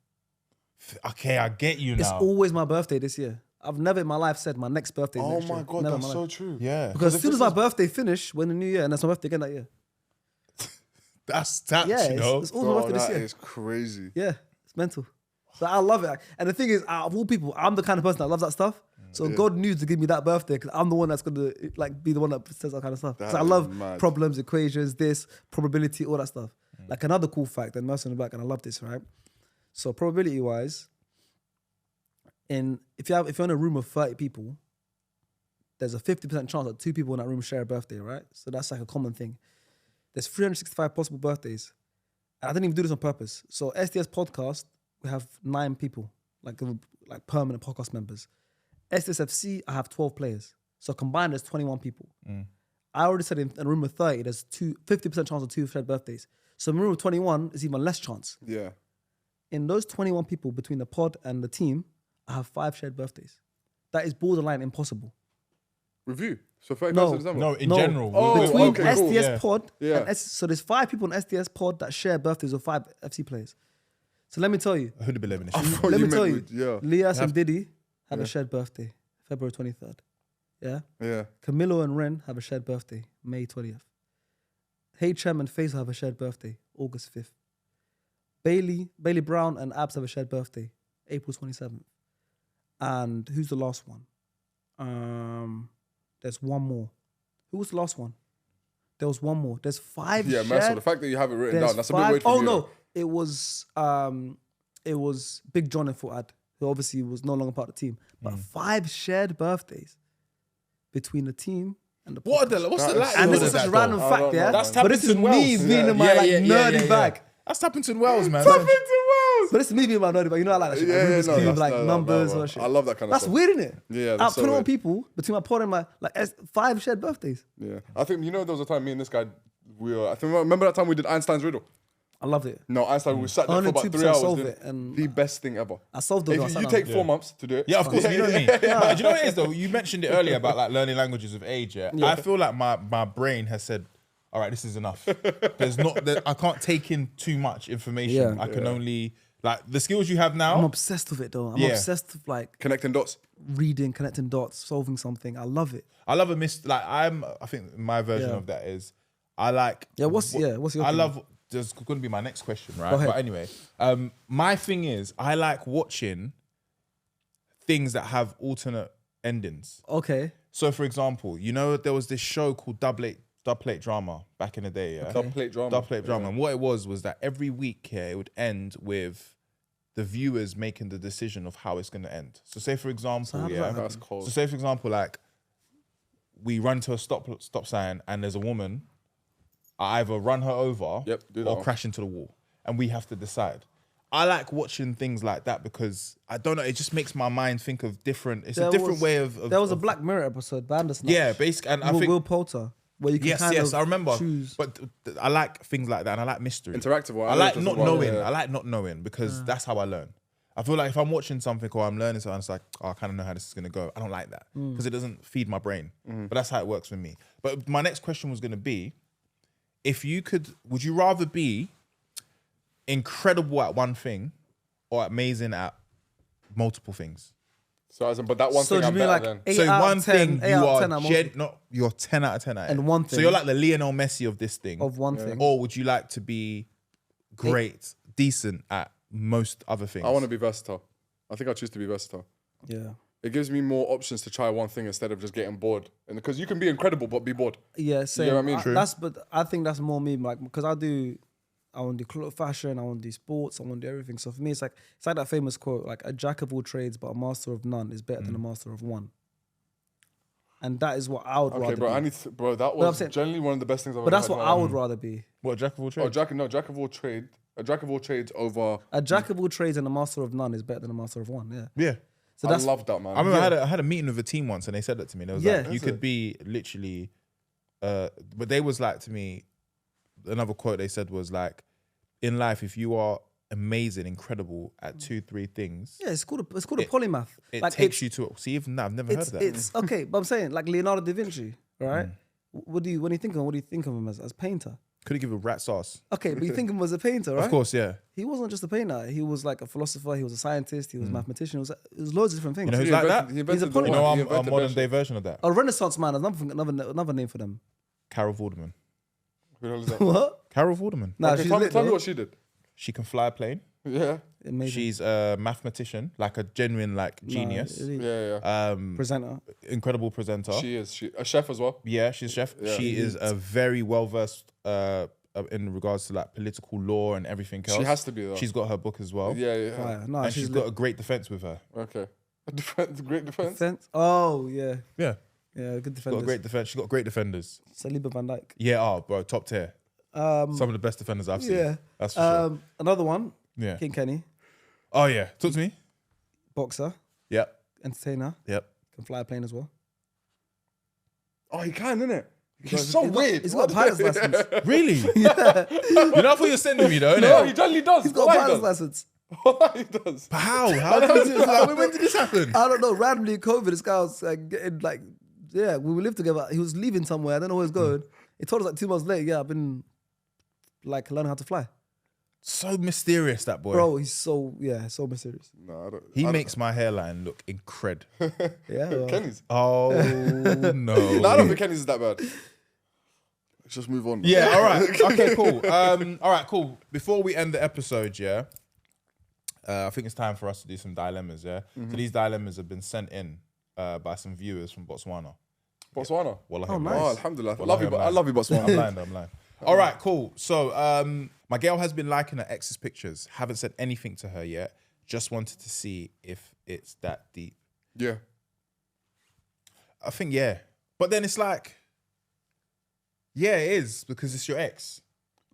Okay, I get you now. It's always my birthday this year. I've never in my life said my next birthday is Oh next year. my God, Never in that's my so life. true. Yeah. Because as soon as my birthday finish, we're in the new year, and that's my birthday again that year. That's taps, Yeah, you know. it's always my Bro, birthday this that year. is crazy. Yeah, it's mental. So I love it. And the thing is, out of all people, I'm the kind of person that loves that stuff. So God knew to give me that birthday because I'm the one that's gonna like be the one that says that kind of stuff. That So I is love mad. problems, equations, this probability, all that stuff. Like another cool fact, and Mercer in the back, and I love this, right? So probability wise, if you're in a room of 30 people, there's a 50% chance that 2 people in that room share a birthday, right? So that's like a common thing. There's 365 possible birthdays. And I didn't even do this on purpose. So SDS Podcast, we have 9 people, like permanent podcast members. SDS FC, I have 12 players. So combined, there's 21 people. I already said in a room of 30, there's 50% chance of 2 shared birthdays. So in a room of 21, is even less chance. Yeah. In those 21 people between the pod and the team, I have 5 shared birthdays. That is borderline impossible. Review. So 31st No. of December. No, in general. Oh, Between okay, cool. SDS Yeah. Pod Yeah. and so there's 5 people in SDS Pod that share birthdays of 5 FC players. So let me tell you, Who'd have been living I this? thought let me meant tell you, with- yeah. Lias and Diddy have Yeah. a shared birthday, February 23rd. Yeah. Yeah. Camilo and Ren have a shared birthday, May 20th. HM and Faisal have a shared birthday, August 5th. Bailey Brown and Abs have a shared birthday, April 27th. And who's the last one? There's one more. Who was the last one? There was one more. There's 5 Yeah, shared. Mercer, the fact that you have it written There's down, that's a 5 bit weird for Oh you. no, it was Big John and Fuad, who obviously was no longer part of the team. But 5 shared birthdays between the team and the What's podcast. the That is likelihood And this of is such that, a though? random I fact, don't yeah. know, That's But this is Tappington me Wells. being in my like nerdy bag. That's Tappington Wells, man. But this is me being my nerdy bag. You know I like that shit. Yeah, Like yeah, Rubik's no, Cube, that's- like no, numbers no, or shit. I love that kind of That's stuff. weird, innit? Yeah, Out that's so 21 weird. people between my pod and my 5 shared birthdays. Yeah. I think, you know, there was a time me and this guy, remember that time we did Einstein's riddle? I loved it. No, Einstein, we sat there for Only about 2% 3 hours. solve doing it, and the best thing ever. I solved the If you take 4 months to do it. Yeah, of course. You know what I mean. But do you know what it is though? You mentioned it earlier about like learning languages with age. Yeah, I feel like my brain has said, "All right, this is enough." I can't take in too much information. Yeah. I can only Like the skills you have now. I'm obsessed with it though. I'm obsessed with like Connecting dots. reading, connecting dots, solving something. I love it. I love I think my version of that is I like. What's your I thing? love. There's going to be my next question, right? Go ahead. But anyway, my thing is I like watching things that have alternate endings. Okay. So, for example, you know there was this show called Dub Plate Drama back in the day. Yeah, Dub plate drama. Dub Plate Drama, and what it was that every week it would end with the viewers making the decision of how it's going to end. So, say for example, how does that happen? That's cold. So, say for example, like we run to a stop sign, and there's a woman. I either run her over Yep, do that or one. crash into the wall, and we have to decide. I like watching things like that because I don't know. It just makes my mind think of different. It's a different way of. There was a Black Mirror episode, Bandersnatch. Yeah, basically, and I think Will Poulter, where you can yes, I remember. choose. But I like things like that, and I like mystery. Interactive. I like not knowing. I like not knowing because that's how I learn. I feel like if I'm watching something or I'm learning something, it's like, oh, I kind of know how this is gonna go. I don't like that because it doesn't feed my brain. But that's how it works for me. But my next question was gonna be, if you could, would you rather be incredible at one thing or amazing at multiple things? So, but that one So thing do you I'm mean better like than. 8 So out one of 10, thing 8 you out of are 10 at most you're 10 out of 10 at it. And one So thing. you're like the Lionel Messi of this thing. of one thing? Or would you like to be great, decent at most other things? I want to be versatile. I think I choose to be versatile. Yeah. It gives me more options to try one thing instead of just getting bored. And because you can be incredible but be bored. Yeah, same. know what I mean? True. But I think that's more me, like, because I want to do fashion, I want to do sports, I want to do everything. So for me, it's like that famous quote, like a jack of all trades but a master of none is better than a master of one. And that is what I would rather Okay, bro, be. I need to, bro, that I'm was saying- generally one of the best things I've But ever that's had what in I my would life. rather be. What, jack of all Oh, trades? jack of all trade. A jack of all trades over. A jack of all trades and a master of none is better than a master of one, yeah. Yeah. So I that's love that, man. I remember I had a meeting with a team once and they said that to me. They was Yeah. like, you could be literally, but they was like to me, another quote they said was like, in life, if you are amazing, incredible at 2-3 things, yeah, it's called a polymath. it Like, takes you to, see, even now, I've never heard of that. It's okay, but I'm saying like Leonardo da Vinci, right? When you think of him as painter? Couldn't give a rat's ass. Okay, but you think of him as a painter, right? Of course, yeah. He wasn't just a painter. He was like a philosopher. He was a scientist. He was a mathematician. It was loads of different things. You know who's He like invented- that? he invented He's a the You one. know, He I'm a invented modern that day shit. version of that. A Renaissance man. Another name for them. Carol Vorderman. Who the hell is that? What? Carol Vorderman. Nah, Okay, she's tell me lit, tell me though. what she did. She can fly a plane. Yeah. Amazing. She's a mathematician, like a genuine genius. elite. Yeah. Presenter. Incredible presenter. She is. She a chef as well. Yeah, she's a chef. Yeah. She is a very well versed in regards to like political law and everything else. She has to be though. She's got her book as well. Yeah. Fire. No, And she's she's got a great defense with her. Okay. A defense, great defense. defense. Oh yeah, Yeah. yeah, good She's got a defenders. great defense. She's got great defenders. Saliba Van Dijk. Yeah, bro, top tier. Some of the best defenders I've seen. Yeah. That's for sure. Another one. Yeah. King Kenny, Oh yeah. Talk to me. boxer, Yep. entertainer, Yep. can fly a plane as well. Oh, he can, innit? He's got- so he's got- weird. he's got a pilot's license. Really? yeah. You know what you're sending me though, No, innit? he generally does. He's got a Wallahi pilot's he does. license. Wallahi he does. But how? How did this, like, when did this happen? I don't know. Randomly in COVID, this guy was like getting like, yeah, we lived together. He was leaving somewhere. I don't know where he's going. He told us like 2 months later, yeah, I've been like learning how to fly. So mysterious, that boy. Bro, he's so mysterious. No, I don't. He I makes my hairline look incred. Yeah. don't- well, Kenny's. Oh no. No, I don't think Kenny's is that bad. Let's just move on. Yeah, all right. Okay, cool. All right, cool. Before we end the episode, yeah, I think it's time for us to do some dilemmas, yeah? So these dilemmas have been sent in by some viewers from Botswana. Botswana. Wallahi, Oh, I'm nice. lying. Oh, alhamdulillah. Wallahi, Love you, I'm but I lying. love you, Botswana. I'm lying. All right, cool. So my girl has been liking her ex's pictures. Haven't said anything to her yet. Just wanted to see if it's that deep. Yeah. I think, yeah. But then it's like, yeah, it is because it's your ex.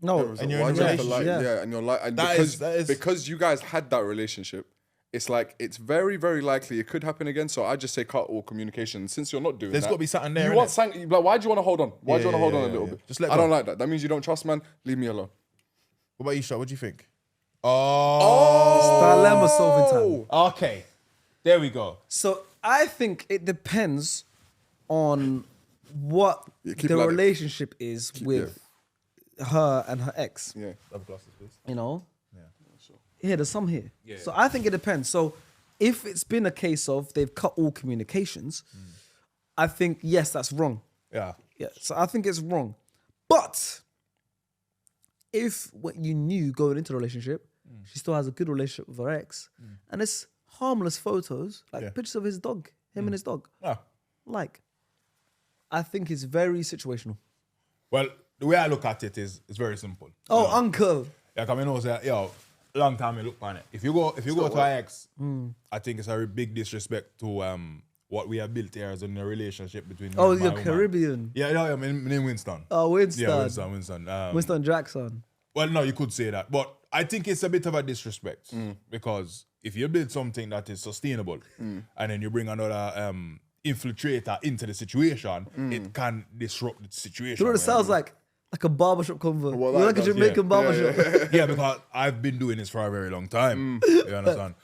no, And you're in a Why do you have to relationship. like, Yeah. yeah, and you're like, and That is- because you guys had that relationship, it's like it's very, very likely it could happen again. So I just say cut all communication. Since you're not doing There's that, got to be something there, You want innit? like, why do you want to hold on? Why do you want to hold on a little yeah. bit? Just let I go. don't like that. That means you don't trust, man. Leave me alone. What about you, Shah? What do you think? Oh. dilemma solving time. Okay. There we go. So I think it depends on what Yeah, keep the like- relationship is with her and her ex. Yeah. Other glasses, please. You know, here, there's some here. Yeah. So I think it depends. So if it's been a case of they've cut all communications, I think, yes, that's wrong. Yeah. Yeah, so I think it's wrong. But if what you knew going into the relationship, she still has a good relationship with her ex, and it's harmless photos, like pictures of his dog, him and his dog. Yeah. Like, I think it's very situational. Well, the way I look at it is it's very simple. Oh, uncle. Like I mean, I say, yo, long time you look on it. If you go to our ex, I think it's a big disrespect to what we have built here as in a relationship between. Me Oh, and my you're woman. Caribbean. Yeah, no, I mean Winston. Oh, Winston. Yeah, Winston. Winston Jackson. Well, no, you could say that, but I think it's a bit of a disrespect because if you build something that is sustainable and then you bring another infiltrator into the situation, it can disrupt the situation. Do you know what it sounds like? Like a barbershop convo. Well, You're like a that does, Jamaican barbershop. Yeah, because I've been doing this for a very long time. You understand?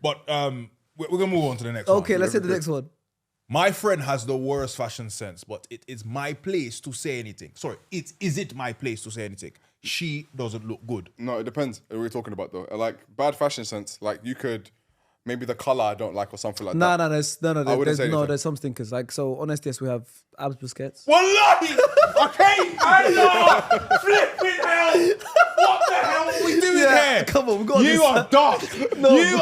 But we're gonna move on to the next one. Okay, let's hit the next one. My friend has the worst fashion sense, but it is my place to say anything. Sorry, is it my place to say anything? She doesn't look good. No, it depends. What we're talking about though. Like bad fashion sense. Like you could maybe the color I don't like or something like that. There's some stinkers. Like, so on SDS we have Abs Biscuits. Wallahi! Okay, I know! Flipping hell! What the hell are we doing here? Come on, we got You are dark. You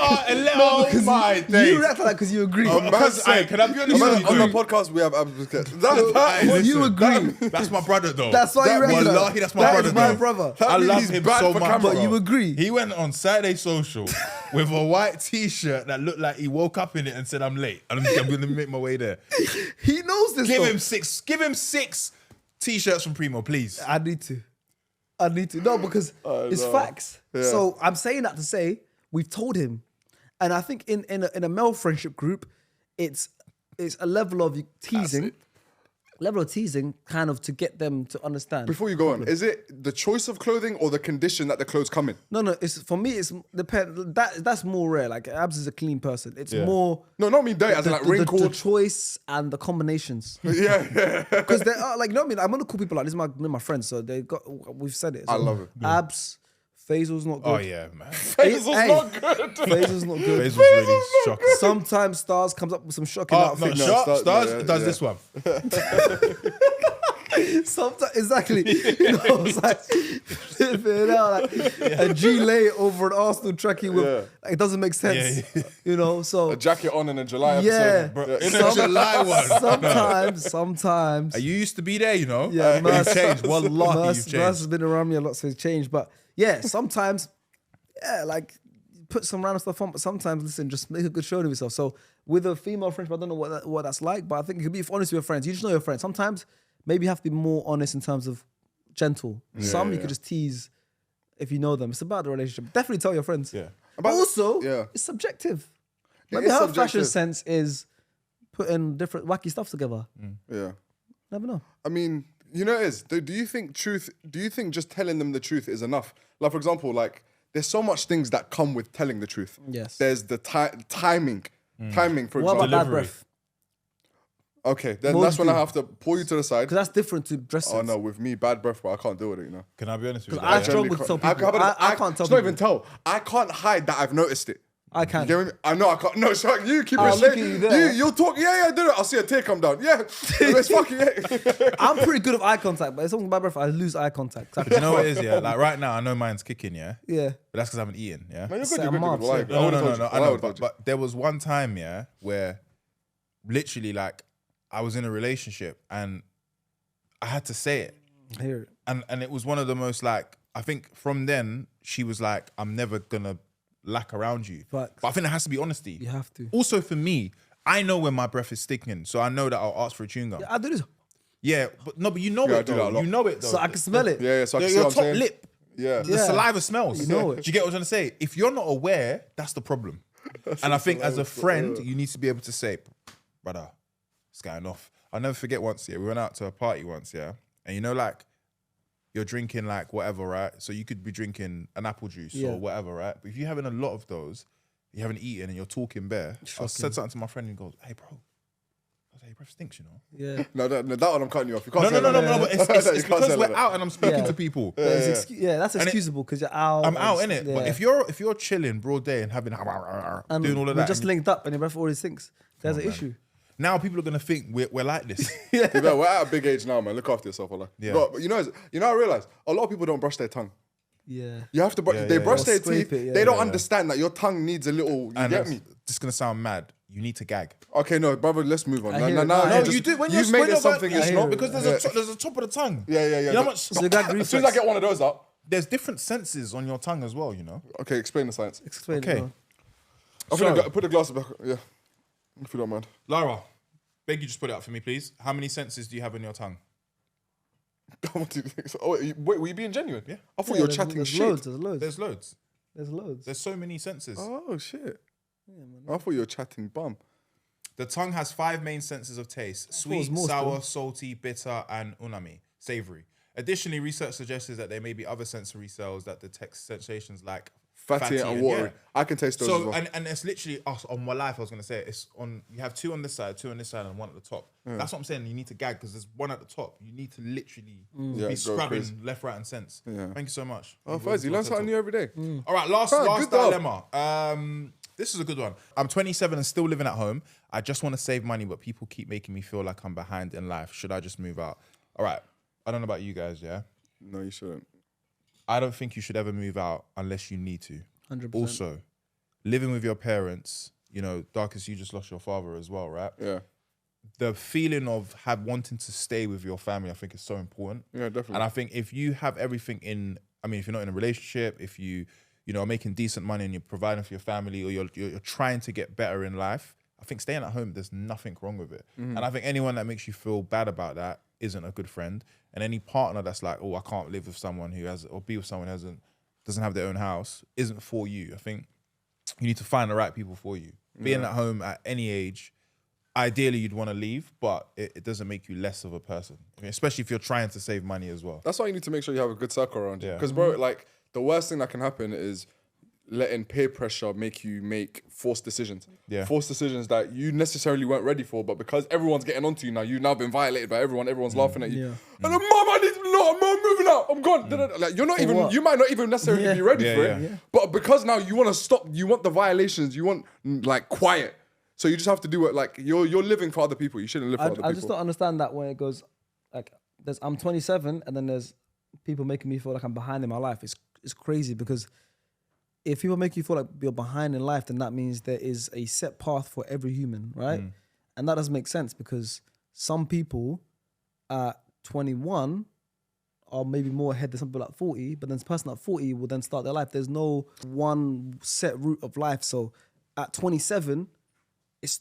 are a little. Oh my days. You react like that because you agree. Because, can I be honest with On you? the podcast we have Abs Biscuits. You agree. That's my brother though. That's why you react like that. Wallahi, that's my That brother is my though. brother. I means love he's him bad so for much. camera. But you agree. He went on Saturday Social with a white t-shirt that looked like he woke up in it and said, I'm late. I'm going to make my way there. He knows this. Give though. him six t-shirts from PRIMO, please. I need to. No, because it's facts. Yeah. So I'm saying that to say we've told him, and I think in a male friendship group, it's a level of teasing. Level of teasing, kind of to get them to understand. Before you go on, is it the choice of clothing or the condition that the clothes come in? No, it's for me. It's depend. That's more rare. Like Abs is a clean person. It's more. No, not me dirty, as in like wrinkled. The choice and the combinations. Yeah. Because they are like, you know what I mean? I'm gonna call people like this. Is my friends, so they got. We've said it. So I love it. Abs, Faisal's not good. Oh, yeah, man. Faisal's not good. Faisal's not good. Face was really shocking. Sometimes Stars comes up with some shocking Oh, outfits. no, Stars yeah, does yeah. this one. Sometimes exactly, it's like flipping out like a gilet over an Arsenal trackie with like, it doesn't make sense, So A jacket on in a July episode. yeah, Bro, in a July one. Sometimes. You used to be there, you know. Yeah, You've changed. Wallahi, Merce you've changed. has been around me a lot, so it's changed. But yeah, sometimes, like put some random stuff on. But sometimes, listen, just make a good show of yourself. So with a female friendship, I don't know what that's like, but I think you can be honest with your friends. You just know your friends. Sometimes maybe you have to be more honest in terms of gentle. Some you could just tease if you know them. It's about the relationship. Definitely tell your friends. Yeah. Also, it's subjective. Maybe is her subjective. fashion sense is putting different wacky stuff together. Yeah. Never know. I mean, you know it is. Do you think just telling them the truth is enough? Like, for example, like, there's so much things that come with telling the truth. Yes. There's the timing. Timing, for What example. about bad Delivery. breath? Okay, then What that's would when you I do? have to pull you to the side. Because that's different to dress Oh sense. no, with me, bad breath, but I can't deal with it, you know. Can I be honest with you? I Yeah. struggle to tell people. I can't tell It's not people. even tell. I can't hide that I've noticed it. I You can. get me? I know I can't. No, Shark, you keep I'll it look straight. at you there. You'll talk. Yeah, I did it. I'll see a tear come down. Yeah, it's fucking. Yeah. I'm pretty good at eye contact, but if something bad breath, I lose eye contact. Do you know what it is? Yeah, like right now, I know mine's kicking. Yeah, Yeah. but that's because I haven't eaten. Yeah. Man, you're Say good. You're I'm good. up, You're say- good. No. I know, but but there was one time, yeah, where literally, like, I was in a relationship and I had to say it, I hear it. and it was one of the most, like, I think from then she was like, I'm never gonna lack around you. Facts. But I think there has to be honesty. You have to. Also for me, I know when my breath is sticking, so I know that I'll ask for a chewing gum. I do this. Yeah, but you know Yeah, I it do that a though. lot. You know it though. So I can smell it. Yeah, so I can see Your what I'm top saying. lip. Yeah. The Yeah. saliva smells. You know it. Do you get what I'm trying to say? If you're not aware, that's the problem. And I think as a friend, you need to be able to say, brother, it's going off. I'll never forget once, yeah, we went out to a party once, yeah, and you know, like, you're drinking like whatever, right? So you could be drinking an apple juice Yeah. or whatever, right? But if you're having a lot of those, you haven't eaten and you're talking bare, I said something to my friend and he goes, hey, bro, Your breath stinks, you know. Yeah. No, that one I'm cutting you off. You can't No, say no, that. but it's You can't because say we're that. out and I'm speaking Yeah. to people. But it's that's And it- excusable because you're out. I'm out, and innit? yeah. But if you're chilling broad day and having and doing all of we're that, just and linked up and your breath already stinks, there's an issue. now people are gonna think we're like this. Yeah, we're at a big age now, man. Look after yourself, Allah. Yeah. But you know, I realize a lot of people don't brush their tongue. Yeah. You have to brush. Yeah, They yeah, brush yeah. their Or scrape teeth. it, yeah. They don't Yeah, yeah. understand that your tongue needs a little. You And get it's me? just gonna sound mad. You need to gag. Okay, no, brother. Let's move on. I hear it. Now, No, No, just- you do when you're you've made when it you're something. it's I not hear because it. there's a top of the tongue. Yeah. You know how much? So the gag As soon as I reflex. get one of those out. There's different senses on your tongue as well. You know. Okay, explain the science. Explain Okay. it. I So- think put the glasses back. Yeah, if you don't mind. Lara, beg you just put it up for me, please. How many senses do you have on your tongue? What do you think? Oh, wait, were you being genuine? Yeah. I thought you were chatting there's shit. Loads, there's loads. There's loads. There's loads. There's so many senses. Oh shit. I thought you were chatting bum. The tongue has 5 main senses of taste: it was sweet, more sour, still. salty, bitter, and umami, savory. Additionally, research suggests that there may be other sensory cells that detect sensations like Fatty and watery. yeah. I can taste those as So well. and it's literally us on my life. I was gonna say it's on. You have 2 on this side, 2 on this side, and 1 at the top. That's what I'm saying. You need to gag because there's 1 at the top. You need to literally Yeah, go be scrubbing crazy. left, right, and sense. Yeah. Thank you so much. Oh, Faz, you learn something new every day. All right, last Fam, good dog. dilemma. This is a good one. I'm 27 and still living at home. I just want to save money, but people keep making me feel like I'm behind in life. Should I just move out? All right. I don't know about you guys, yeah? No, you shouldn't. I don't think you should ever move out unless you need to. 100%. Also, living with your parents, you know, Darkest, you just lost your father as well, right? Yeah. The feeling of wanting to stay with your family, I think is so important. Yeah, definitely. And I think if you have everything in, I mean, if you're not in a relationship, if you know, are making decent money and you're providing for your family or you're trying to get better in life, I think staying at home, there's nothing wrong with it. And I think anyone that makes you feel bad about that isn't a good friend. And any partner that's like, oh, I can't live with someone who has, or be with someone who doesn't have their own house, isn't for you. I think you need to find the right people for you. Being at home at any age, ideally you'd want to leave, but it doesn't make you less of a person. I mean, especially if you're trying to save money as well. That's why you need to make sure you have a good circle around you. Yeah. Because, bro, like, the worst thing that can happen is letting peer pressure make you make forced decisions. Yeah. Forced decisions that you necessarily weren't ready for, but because everyone's getting onto you now, you've now been violated by everyone, everyone's laughing at you. Yeah. And then, Mom, I need to know, I'm moving out, I'm gone. Da-da-da. Like, you're not For even, what? you might not even necessarily Yeah. be ready Yeah, for yeah. it. But because now you want to stop, you want the violations, you want, like, quiet. So you just have to do it, like, you're living for other people. You shouldn't live for other people. I just don't understand that when it goes like I'm 27 and then there's people making me feel like I'm behind in my life. It's crazy because if people make you feel like you're behind in life, then that means there is a set path for every human, right? And that doesn't make sense because some people at 21 are maybe more ahead than some people at 40, but then this person at 40 will then start their life. There's no one set route of life. So at 27, it's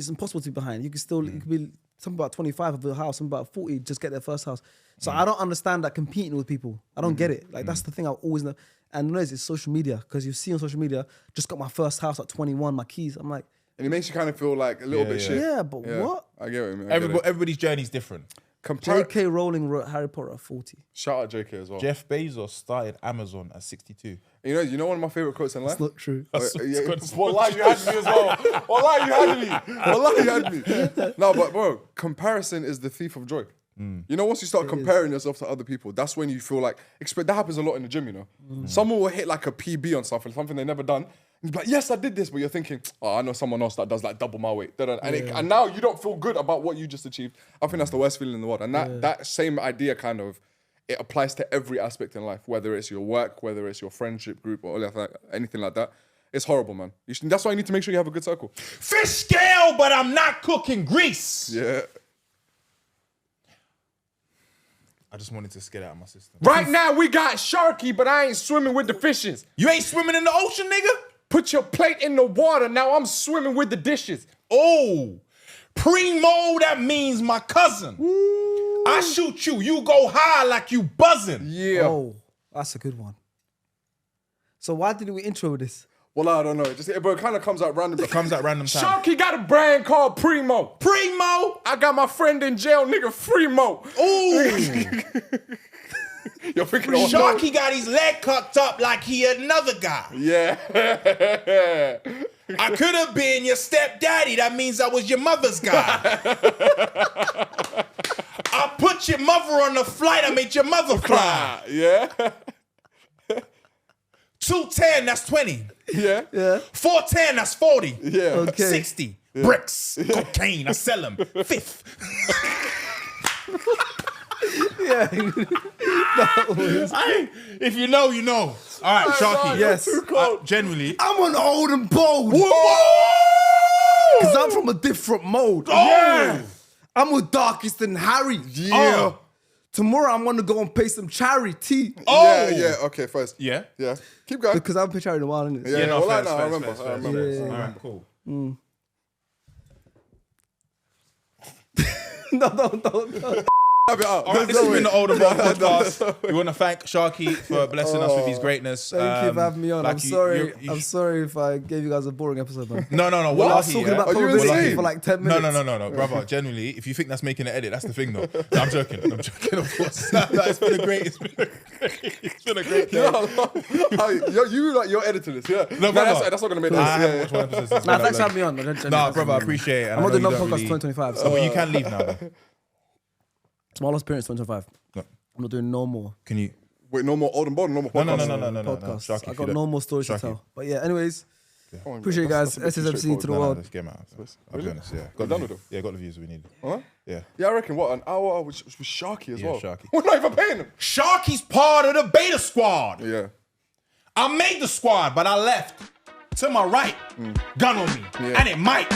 impossible to be behind. You can still, you could be some about 25 have a house, some about 40 just get their first house. So I don't understand that competing with people. I don't get it. Like that's the thing I always know. And notice it's social media because you see on social media, just got my first house at 21, my keys. I'm like, And it makes you kind of feel like a little bit shit. yeah, but what? I get it, man. I get it. Everybody's journey is different. J.K. Rowling wrote Harry Potter at 40. Shout out JK as well. Jeff Bezos started Amazon at 62. You know one of my favorite quotes in life? It's not true. Wallah, you had me as well. Wallah, you had me. Wallah, you had me. No, but bro, comparison is the thief of joy. You know, once you start comparing yourself to other people, that's when you feel like, that happens a lot in the gym, you know. Someone will hit like a PB on something they've never done. And you're like, yes, I did this, but you're thinking, oh, I know someone else that does like double my weight. And now you don't feel good about what you just achieved. I think that's the worst feeling in the world. And that same idea kind of, it applies to every aspect in life, whether it's your work, whether it's your friendship group or anything like that. It's horrible, man. That's why you need to make sure you have a good circle. Fish scale, but I'm not cooking grease. Yeah. I just wanted to get out of my system. Right now we got Sharky, but I ain't swimming with the fishes. You ain't swimming in the ocean, nigga? Put your plate in the water, now I'm swimming with the dishes. Oh, PRIMO, that means my cousin. Ooh. I shoot you, you go high like you buzzing. Yeah. Oh, that's a good one. So why did we intro this? Well, I don't know. But it kind of comes out random. It comes at random time. Sharky got a brand called PRIMO. PRIMO. I got my friend in jail, nigga, FREEMO. Ooh. You're thinking, Sharky got his leg cocked up like he another guy. Yeah. I could have been your stepdaddy. That means I was your mother's guy. I put your mother on the flight. I made your mother cry. Yeah. 210, that's 20. Yeah. 410, that's 40. Yeah. Okay. 60. Bricks. Cocaine, I sell them. Fifth. Yeah. If you know, you know. All right, Sharky. Yes. Generally. I'm on old and bold. Because I'm from a different mode. Yeah. I'm with Darkest and Harry. Yeah. Tomorrow I'm gonna go and pay some charity. Yeah. Okay, first. Yeah. Yeah. Keep going. Because I haven't paid charity in a while, innit? Yeah, no, well, fair, I remember. fair, I remember. fair. All right, cool. No. Have it out. All right, this has been the Older Bro podcast. We want to thank Sharky for blessing us with his greatness. Thank you for having me on. like I'm you- sorry. you- I'm sorry if I gave you guys a boring episode, man. No. I was Wallahi, talking yeah. about Are you probability insane? for like 10 minutes. No, brother. Genuinely, if you think that's making an edit, that's the thing, though. No, I'm joking, of course. It's been a great. It's been a great day. You're editing this, yeah. No, brother. That's not gonna make I this. haven't Yeah. watched one episode since Nah, then, thanks for like- having me on. Nah, brother, I appreciate it. I'm not doing another podcast 2025. Oh, So but you can leave now, though. it's my last appearance 2025. No. I'm not doing no more Can you? Wait, no more Olden Bond, no more podcast. No. podcasts. Sharky, I if got you no don't- more stories to Sharky. tell. But yeah, anyways, Come on, appreciate you guys. that's a bit too SSFC to the No, world. let's get him out. I'll Really? be honest, yeah. We're Got done the with views. Yeah, got the views we needed. Huh? Yeah. Yeah, I reckon what, an hour with Sharky as Yeah, well. Sharky. We're not even paying him. Sharky's part of the beta squad. Yeah. I made the squad, but I left. To my right, gun on me. Yeah. And it might